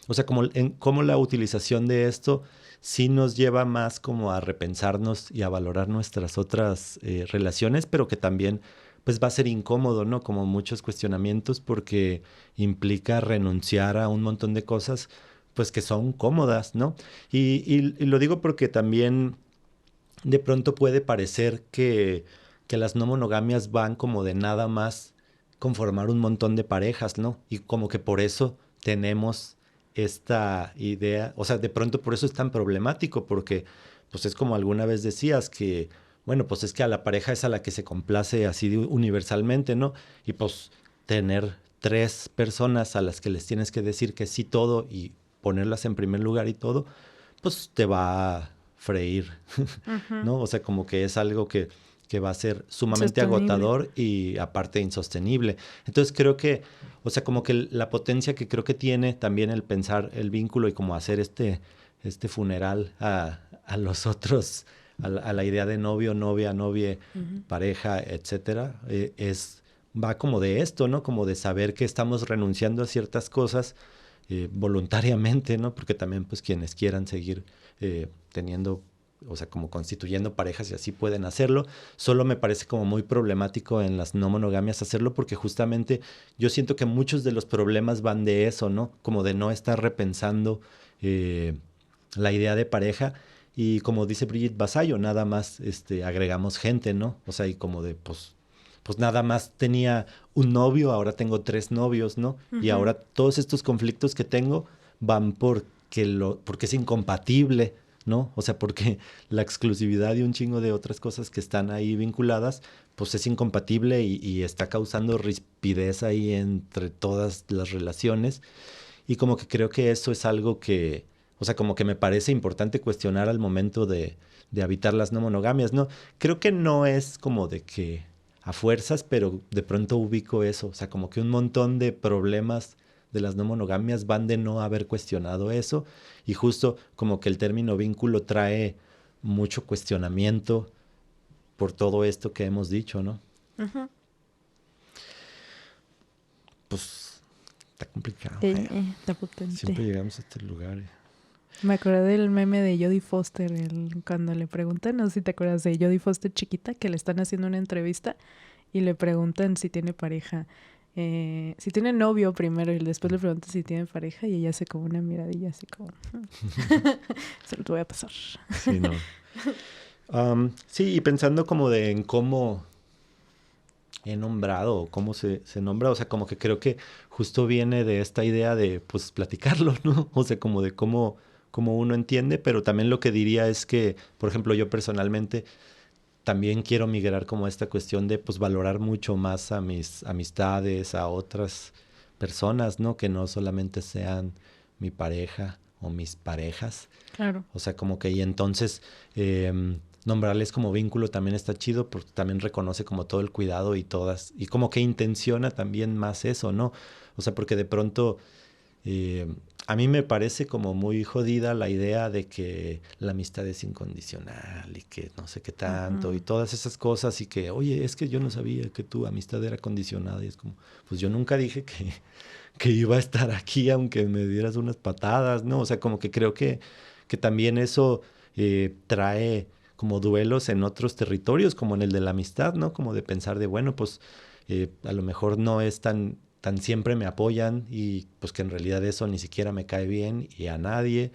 o sea, como la utilización de esto sí nos lleva más como a repensarnos y a valorar nuestras otras relaciones, pero que también pues va a ser incómodo, ¿no? Como muchos cuestionamientos, porque implica renunciar a un montón de cosas pues que son cómodas, ¿no? Y lo digo porque también de pronto puede parecer que las no monogamias van como de nada más conformar un montón de parejas, ¿no? Y como que por eso tenemos esta idea, o sea, de pronto por eso es tan problemático, porque pues es como alguna vez decías que, bueno, pues es que a la pareja es a la que se complace así universalmente, ¿no? Y pues tener 3 personas a las que les tienes que decir que sí todo y ponerlas en primer lugar y todo, pues te va a freír, uh-huh. ¿no? O sea, como que es algo que que va a ser sumamente Sostenible. agotador y aparte insostenible. Entonces creo que, o sea, como que la potencia que creo que tiene también el pensar el vínculo y como hacer este funeral a los otros, a la idea de novio, novia, novie, pareja, etcétera, va como de esto, ¿no? Como de saber que estamos renunciando a ciertas cosas voluntariamente, ¿no? Porque también, pues, quienes quieran seguir teniendo, o sea, como constituyendo parejas y así pueden hacerlo. Solo me parece como muy problemático en las no monogamias hacerlo porque justamente yo siento que muchos de los problemas van de eso, ¿no? Como de no estar repensando la idea de pareja y como dice Brigitte Vasallo, nada más agregamos gente, ¿no? O sea, y como de, pues nada más tenía un novio, ahora tengo 3 novios, ¿no? Y ahora todos estos conflictos que tengo van porque es incompatible, ¿no? O sea, porque la exclusividad y un chingo de otras cosas que están ahí vinculadas, pues es incompatible y está causando rispidez ahí entre todas las relaciones. Y como que creo que eso es algo que, o sea, como que me parece importante cuestionar al momento de habitar las no monogamias, ¿no? Creo que no es como de que a fuerzas, pero de pronto ubico eso, o sea, como que un montón de problemas de las no monogamias van de no haber cuestionado eso y justo como que el término vínculo trae mucho cuestionamiento por todo esto que hemos dicho, ¿no? Ujú. Pues está complicado. Está potente. Siempre llegamos a este lugar. Me acordé del meme de Jodie Foster cuando le preguntan, no sé si te acuerdas de Jodie Foster chiquita, que le están haciendo una entrevista y le preguntan si tiene pareja, si tiene novio primero y después le preguntan si tiene pareja y ella hace como una miradilla así como, se lo te voy a pasar. Sí, no. Sí, y pensando como en cómo he nombrado o cómo se nombra, o sea, como que creo que justo viene de esta idea de, pues, platicarlo, ¿no? O sea, como de cómo uno entiende, pero también lo que diría es que, por ejemplo, yo personalmente también quiero migrar como a esta cuestión de, pues, valorar mucho más a mis amistades, a otras personas, ¿no? Que no solamente sean mi pareja o mis parejas. Claro. O sea, como que y entonces nombrarles como vínculo también está chido porque también reconoce como todo el cuidado y todas, y como que intenciona también más eso, ¿no? O sea, porque de pronto a mí me parece como muy jodida la idea de que la amistad es incondicional y que no sé qué tanto y todas esas cosas y que, oye, es que yo no sabía que tu amistad era condicionada y es como, pues yo nunca dije que iba a estar aquí aunque me dieras unas patadas, ¿no? O sea, como que creo que también eso trae como duelos en otros territorios, como en el de la amistad, ¿no? Como de pensar de, bueno, pues a lo mejor no es tan siempre me apoyan y pues que en realidad eso ni siquiera me cae bien y a nadie.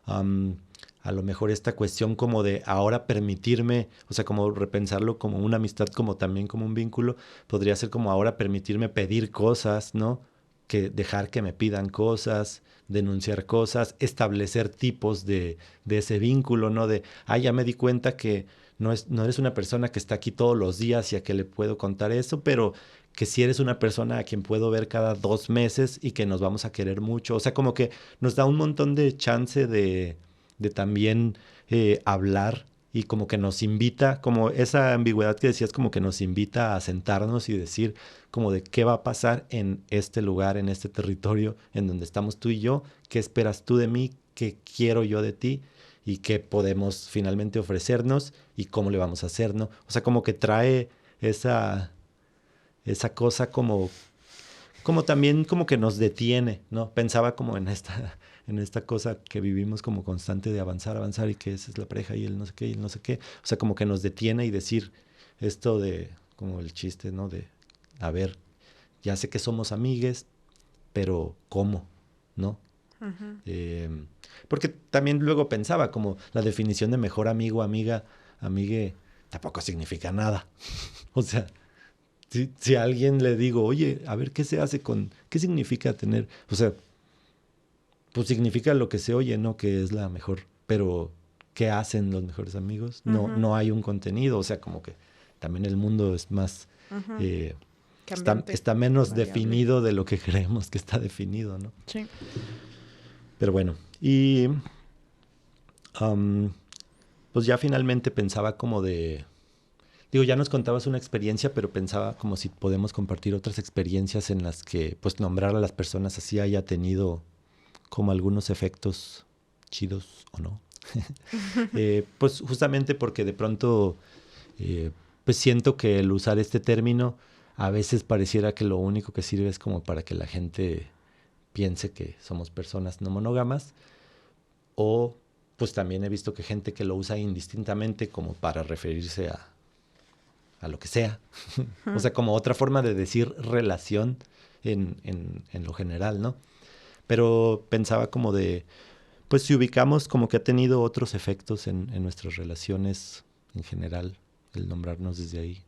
A lo mejor esta cuestión como de ahora permitirme, o sea, como repensarlo como una amistad, como también como un vínculo, podría ser como ahora permitirme pedir cosas, ¿no? Que dejar que me pidan cosas, denunciar cosas, establecer tipos de ese vínculo, ¿no? De, ya me di cuenta que no eres una persona que está aquí todos los días y a que le puedo contar eso, pero que si eres una persona a quien puedo ver cada 2 meses y que nos vamos a querer mucho. O sea, como que nos da un montón de chance de también hablar y como que nos invita, como esa ambigüedad que decías, como que nos invita a sentarnos y decir como de qué va a pasar en este lugar, en este territorio en donde estamos tú y yo, qué esperas tú de mí, qué quiero yo de ti y qué podemos finalmente ofrecernos y cómo le vamos a hacer, ¿no? O sea, como que trae esa cosa como también como que nos detiene, ¿no? Pensaba como en esta cosa que vivimos como constante de avanzar, avanzar y que esa es la pareja y el no sé qué y el no sé qué. O sea, como que nos detiene y decir esto de, como el chiste, ¿no? De, a ver, ya sé que somos amigues, pero ¿cómo? ¿No? Porque también luego pensaba como la definición de mejor amigo, amiga, amigue, tampoco significa nada. O sea, si a alguien le digo, oye, a ver, ¿qué se hace con, qué significa tener? O sea, pues significa lo que se oye, ¿no? Que es la mejor, pero ¿qué hacen los mejores amigos? No hay un contenido, o sea, como que también el mundo es más, está menos variable. definido de lo que creemos que está definido, ¿no? Sí. Pero bueno, y pues ya finalmente pensaba como de Digo, ya nos contabas una experiencia, pero pensaba como si podemos compartir otras experiencias en las que pues nombrar a las personas así haya tenido como algunos efectos chidos o no. Pues justamente porque de pronto pues siento que el usar este término a veces pareciera que lo único que sirve es como para que la gente piense que somos personas no monógamas, o pues también he visto que gente que lo usa indistintamente como para referirse a lo que sea. O sea, como otra forma de decir relación en lo general, ¿no? Pero pensaba como de, pues si ubicamos como que ha tenido otros efectos en nuestras relaciones en general, el nombrarnos desde ahí.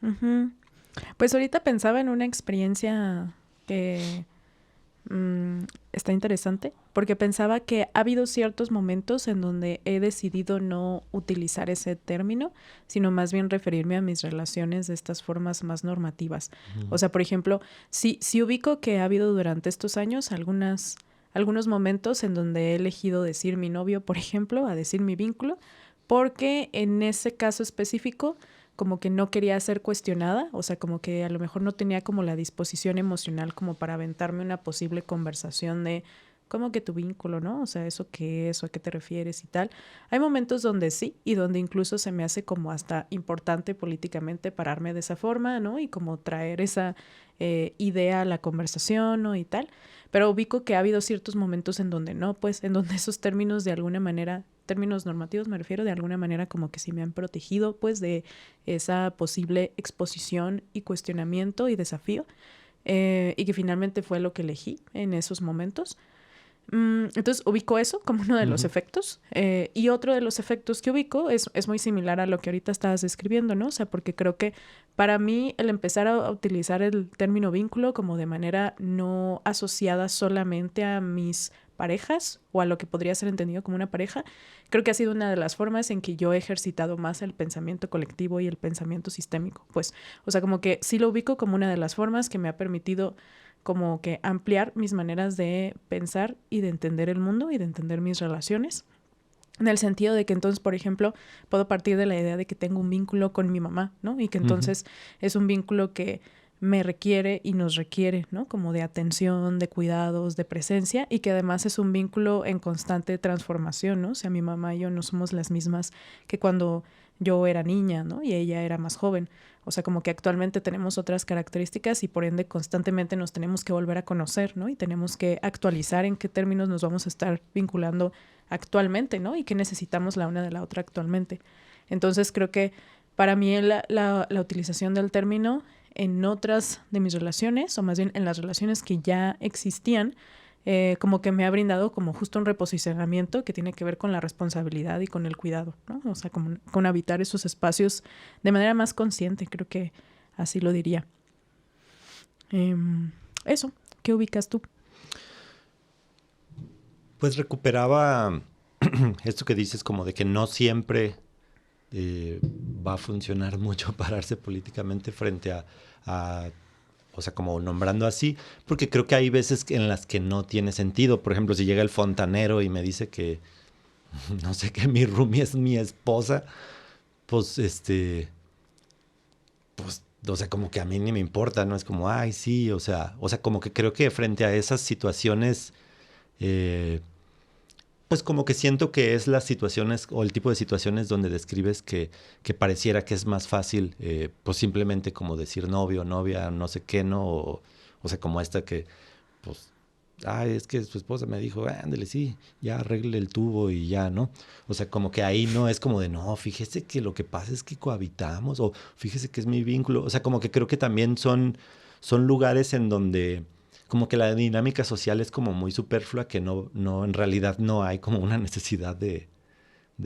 Uh-huh. Pues ahorita pensaba en una experiencia que está interesante, porque pensaba que ha habido ciertos momentos en donde he decidido no utilizar ese término, sino más bien referirme a mis relaciones de estas formas más normativas. Uh-huh. O sea, por ejemplo, sí ubico que ha habido durante estos años algunos momentos en donde he elegido decir mi novio, por ejemplo, a decir mi vínculo, porque en ese caso específico como que no quería ser cuestionada, o sea, como que a lo mejor no tenía como la disposición emocional como para aventarme una posible conversación de ¿cómo que tu vínculo, no? O sea, ¿eso qué es? ¿O a qué te refieres? Y tal. Hay momentos donde sí, y donde incluso se me hace como hasta importante políticamente pararme de esa forma, ¿no? Y como traer esa idea a la conversación, ¿no? Y tal. Pero ubico que ha habido ciertos momentos en donde no, pues, en donde esos términos de alguna manera, términos normativos me refiero, de alguna manera como que sí me han protegido, pues, de esa posible exposición y cuestionamiento y desafío, y que finalmente fue lo que elegí en esos momentos. Entonces ubico eso como uno de los efectos, y otro de los efectos que ubico es muy similar a lo que ahorita estabas describiendo, ¿no? O sea, porque creo que para mí el empezar a utilizar el término vínculo como de manera no asociada solamente a mis parejas o a lo que podría ser entendido como una pareja, creo que ha sido una de las formas en que yo he ejercitado más el pensamiento colectivo y el pensamiento sistémico, pues, o sea, como que sí lo ubico como una de las formas que me ha permitido como que ampliar mis maneras de pensar y de entender el mundo y de entender mis relaciones. En el sentido de que entonces, por ejemplo, puedo partir de la idea de que tengo un vínculo con mi mamá, ¿no? Y que entonces es un vínculo que me requiere y nos requiere, ¿no? Como de atención, de cuidados, de presencia, y que además es un vínculo en constante transformación, ¿no? O sea, mi mamá y yo no somos las mismas que cuando yo era niña, ¿no? Y ella era más joven. O sea, como que actualmente tenemos otras características y por ende constantemente nos tenemos que volver a conocer, ¿no? Y tenemos que actualizar en qué términos nos vamos a estar vinculando actualmente, ¿no? Y qué necesitamos la una de la otra actualmente. Entonces creo que para mí la utilización del término en otras de mis relaciones, o más bien en las relaciones que ya existían, como que me ha brindado como justo un reposicionamiento que tiene que ver con la responsabilidad y con el cuidado, ¿no? O sea, con habitar esos espacios de manera más consciente, creo que así lo diría. Eso, ¿qué ubicas tú? Pues recuperaba esto que dices como de que no siempre va a funcionar mucho pararse políticamente frente a o sea, como nombrando así, porque creo que hay veces en las que no tiene sentido. Por ejemplo, si llega el fontanero y me dice que, no sé, que mi roomie es mi esposa, pues, pues, o sea, como que a mí ni me importa, ¿no? Es como, ay, sí, o sea, como que creo que frente a esas situaciones, pues como que siento que es las situaciones o el tipo de situaciones donde describes que pareciera que es más fácil, pues simplemente como decir novio, novia, no sé qué, ¿no? O sea, como esta que, pues, ay, es que su esposa me dijo, ándale, sí, ya arregle el tubo y ya, ¿no? O sea, como que ahí no es como de, no, fíjese que lo que pasa es que cohabitamos, o fíjese que es mi vínculo. O sea, como que creo que también son lugares en donde como que la dinámica social es como muy superflua, que no, en realidad no hay como una necesidad de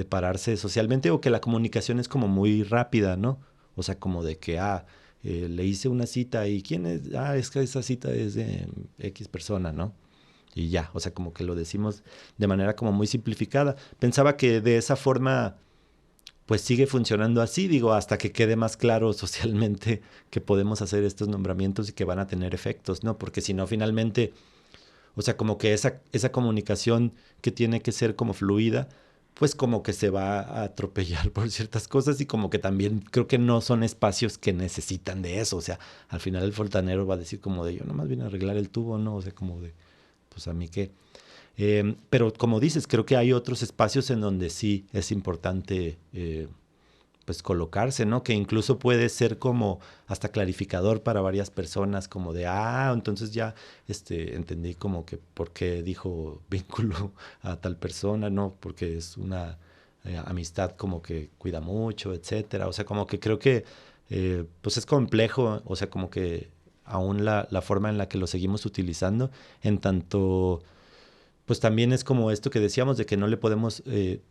pararse socialmente, o que la comunicación es como muy rápida, ¿no? O sea, como de que, le hice una cita y ¿quién es? Es que esa cita es de X persona, ¿no? Y ya, o sea, como que lo decimos de manera como muy simplificada. Pensaba que de esa forma pues sigue funcionando así, digo, hasta que quede más claro socialmente que podemos hacer estos nombramientos y que van a tener efectos, ¿no? Porque si no, finalmente, o sea, como que esa comunicación que tiene que ser como fluida, pues como que se va a atropellar por ciertas cosas y como que también creo que no son espacios que necesitan de eso. O sea, al final el fontanero va a decir como de yo nomás vine a arreglar el tubo, ¿no? O sea, como de, pues a mí qué. Pero como dices, creo que hay otros espacios en donde sí es importante pues colocarse, ¿no? Que incluso puede ser como hasta clarificador para varias personas, como de, entonces ya entendí como que por qué dijo vínculo a tal persona, ¿no? Porque es una amistad como que cuida mucho, etcétera. O sea, como que creo que pues es complejo, o sea, como que aún la forma en la que lo seguimos utilizando, en tanto pues también es como esto que decíamos de que no le podemos,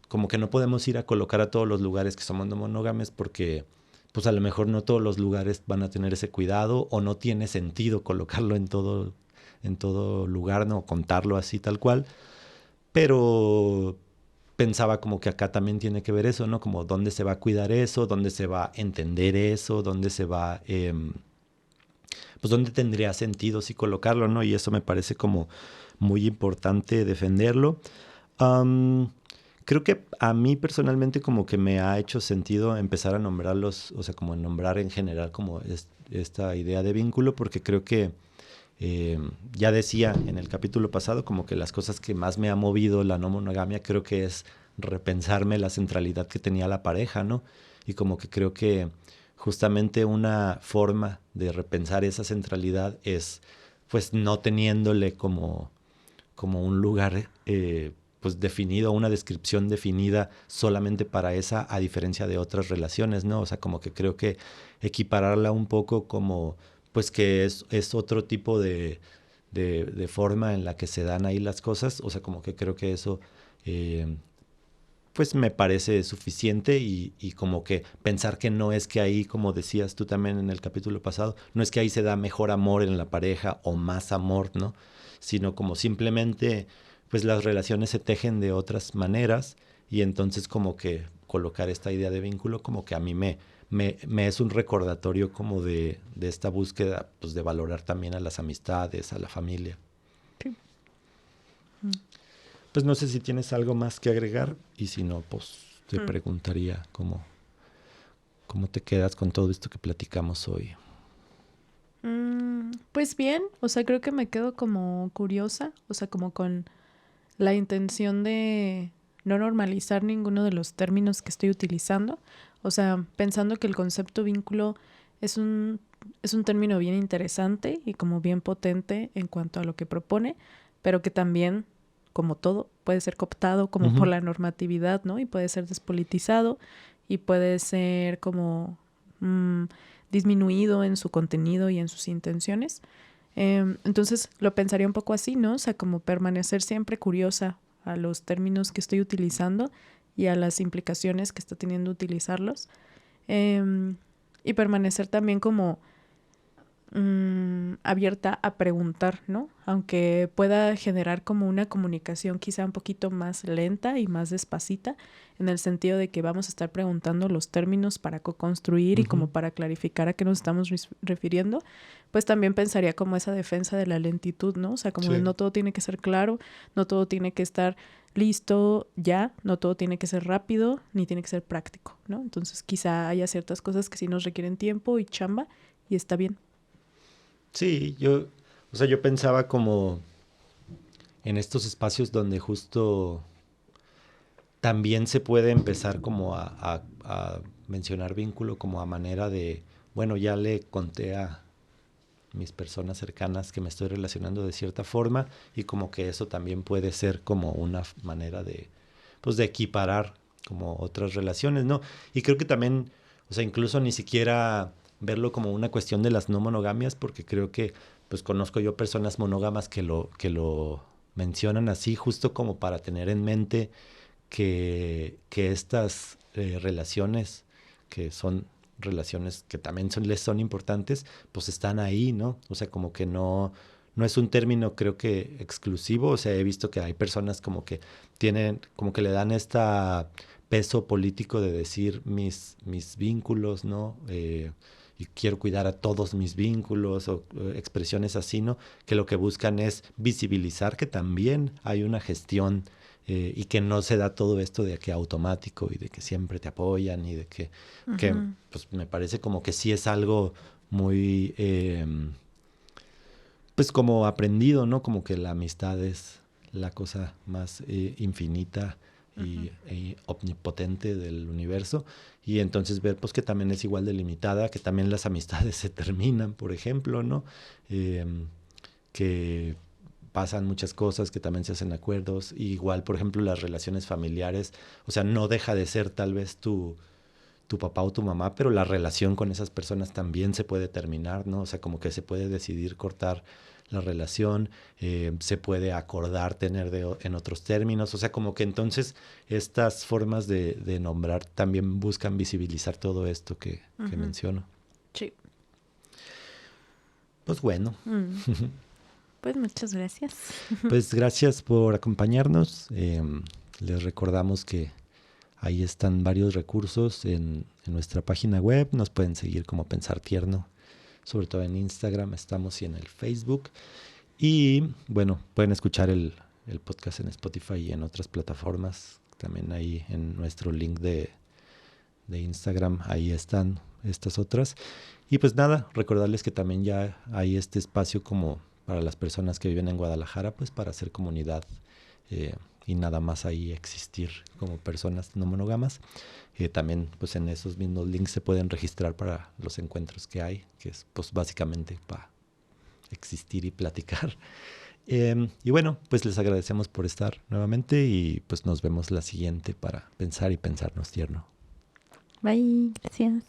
como que no podemos ir a colocar a todos los lugares que somos no monógames porque pues a lo mejor no todos los lugares van a tener ese cuidado o no tiene sentido colocarlo en todo lugar, no contarlo así tal cual. Pero pensaba como que acá también tiene que ver eso, ¿no? Como dónde se va a cuidar eso, dónde se va a entender eso, dónde se va, pues dónde tendría sentido si colocarlo, ¿no? Y eso me parece como muy importante defenderlo. Creo que a mí personalmente como que me ha hecho sentido empezar a nombrarlos, o sea, como nombrar en general como esta idea de vínculo, porque creo que ya decía en el capítulo pasado como que las cosas que más me ha movido la no monogamia creo que es repensarme la centralidad que tenía la pareja, ¿no? Y como que creo que justamente una forma de repensar esa centralidad es pues no teniéndole como un lugar pues definido, una descripción definida solamente para esa, a diferencia de otras relaciones, ¿no? O sea, como que creo que equipararla un poco como, pues que es otro tipo de forma en la que se dan ahí las cosas, o sea, como que creo que eso pues me parece suficiente y como que pensar que no es que ahí, como decías tú también en el capítulo pasado, no es que ahí se da mejor amor en la pareja o más amor, ¿no? Sino como simplemente pues las relaciones se tejen de otras maneras y entonces como que colocar esta idea de vínculo como que a mí me es un recordatorio como de esta búsqueda pues de valorar también a las amistades, a la familia. Sí. Pues no sé si tienes algo más que agregar y si no, pues te preguntaría cómo te quedas con todo esto que platicamos hoy. Pues bien, o sea, creo que me quedo como curiosa, o sea, como con la intención de no normalizar ninguno de los términos que estoy utilizando, o sea, pensando que el concepto vínculo es un término bien interesante y como bien potente en cuanto a lo que propone, pero que también, como todo, puede ser cooptado como por la normatividad, ¿no? Y puede ser despolitizado y puede ser como disminuido en su contenido y en sus intenciones. Entonces lo pensaría un poco así, ¿no? O sea, como permanecer siempre curiosa a los términos que estoy utilizando y a las implicaciones que está teniendo utilizarlos. Y permanecer también como abierta a preguntar, ¿no? Aunque pueda generar como una comunicación quizá un poquito más lenta y más despacita, en el sentido de que vamos a estar preguntando los términos para co-construir y como para clarificar a qué nos estamos refiriendo, pues también pensaría como esa defensa de la lentitud, ¿no? O sea, como de no todo tiene que ser claro, no todo tiene que estar listo ya, no todo tiene que ser rápido, ni tiene que ser práctico, ¿no? Entonces quizá haya ciertas cosas que sí nos requieren tiempo y chamba y está bien. Sí, yo pensaba como en estos espacios donde justo también se puede empezar como a mencionar vínculo como a manera de, bueno, ya le conté a mis personas cercanas que me estoy relacionando de cierta forma y como que eso también puede ser como una manera de, pues de equiparar como otras relaciones, ¿no? Y creo que también, o sea, incluso ni siquiera verlo como una cuestión de las no monogamias, porque creo que pues conozco yo personas monógamas que lo mencionan así justo como para tener en mente que estas relaciones que son relaciones que también les son importantes, pues están ahí, ¿no? O sea, como que no es un término creo que exclusivo, o sea, he visto que hay personas como que tienen, como que le dan esta peso político de decir mis vínculos, ¿no? Y quiero cuidar a todos mis vínculos o expresiones así, ¿no? Que lo que buscan es visibilizar que también hay una gestión y que no se da todo esto de que automático y de que siempre te apoyan y de que pues me parece como que sí es algo muy, pues como aprendido, ¿no? Como que la amistad es la cosa más infinita y omnipotente del universo, y entonces ver pues que también es igual de limitada, que también las amistades se terminan, por ejemplo, ¿no? Que pasan muchas cosas, que también se hacen acuerdos, y igual, por ejemplo, las relaciones familiares, o sea, no deja de ser tal vez tu papá o tu mamá, pero la relación con esas personas también se puede terminar, ¿no? O sea, como que se puede decidir cortar la relación, se puede acordar tener en otros términos, o sea, como que entonces estas formas de nombrar también buscan visibilizar todo esto que menciono. Sí. Pues bueno. Pues muchas gracias. Pues gracias por acompañarnos. Les recordamos que ahí están varios recursos en nuestra página web. Nos pueden seguir como Pensar Tierno, sobre todo en Instagram, estamos y en el Facebook. Y bueno, pueden escuchar el podcast en Spotify y en otras plataformas. También ahí en nuestro link de Instagram, ahí están estas otras. Y pues nada, recordarles que también ya hay este espacio como para las personas que viven en Guadalajara, pues para hacer comunidad y nada más ahí existir como personas no monógamas. También pues en esos mismos links se pueden registrar para los encuentros que hay, que es pues básicamente para existir y platicar. Y bueno, pues les agradecemos por estar nuevamente y pues nos vemos la siguiente para pensar y pensarnos tierno. Bye, gracias.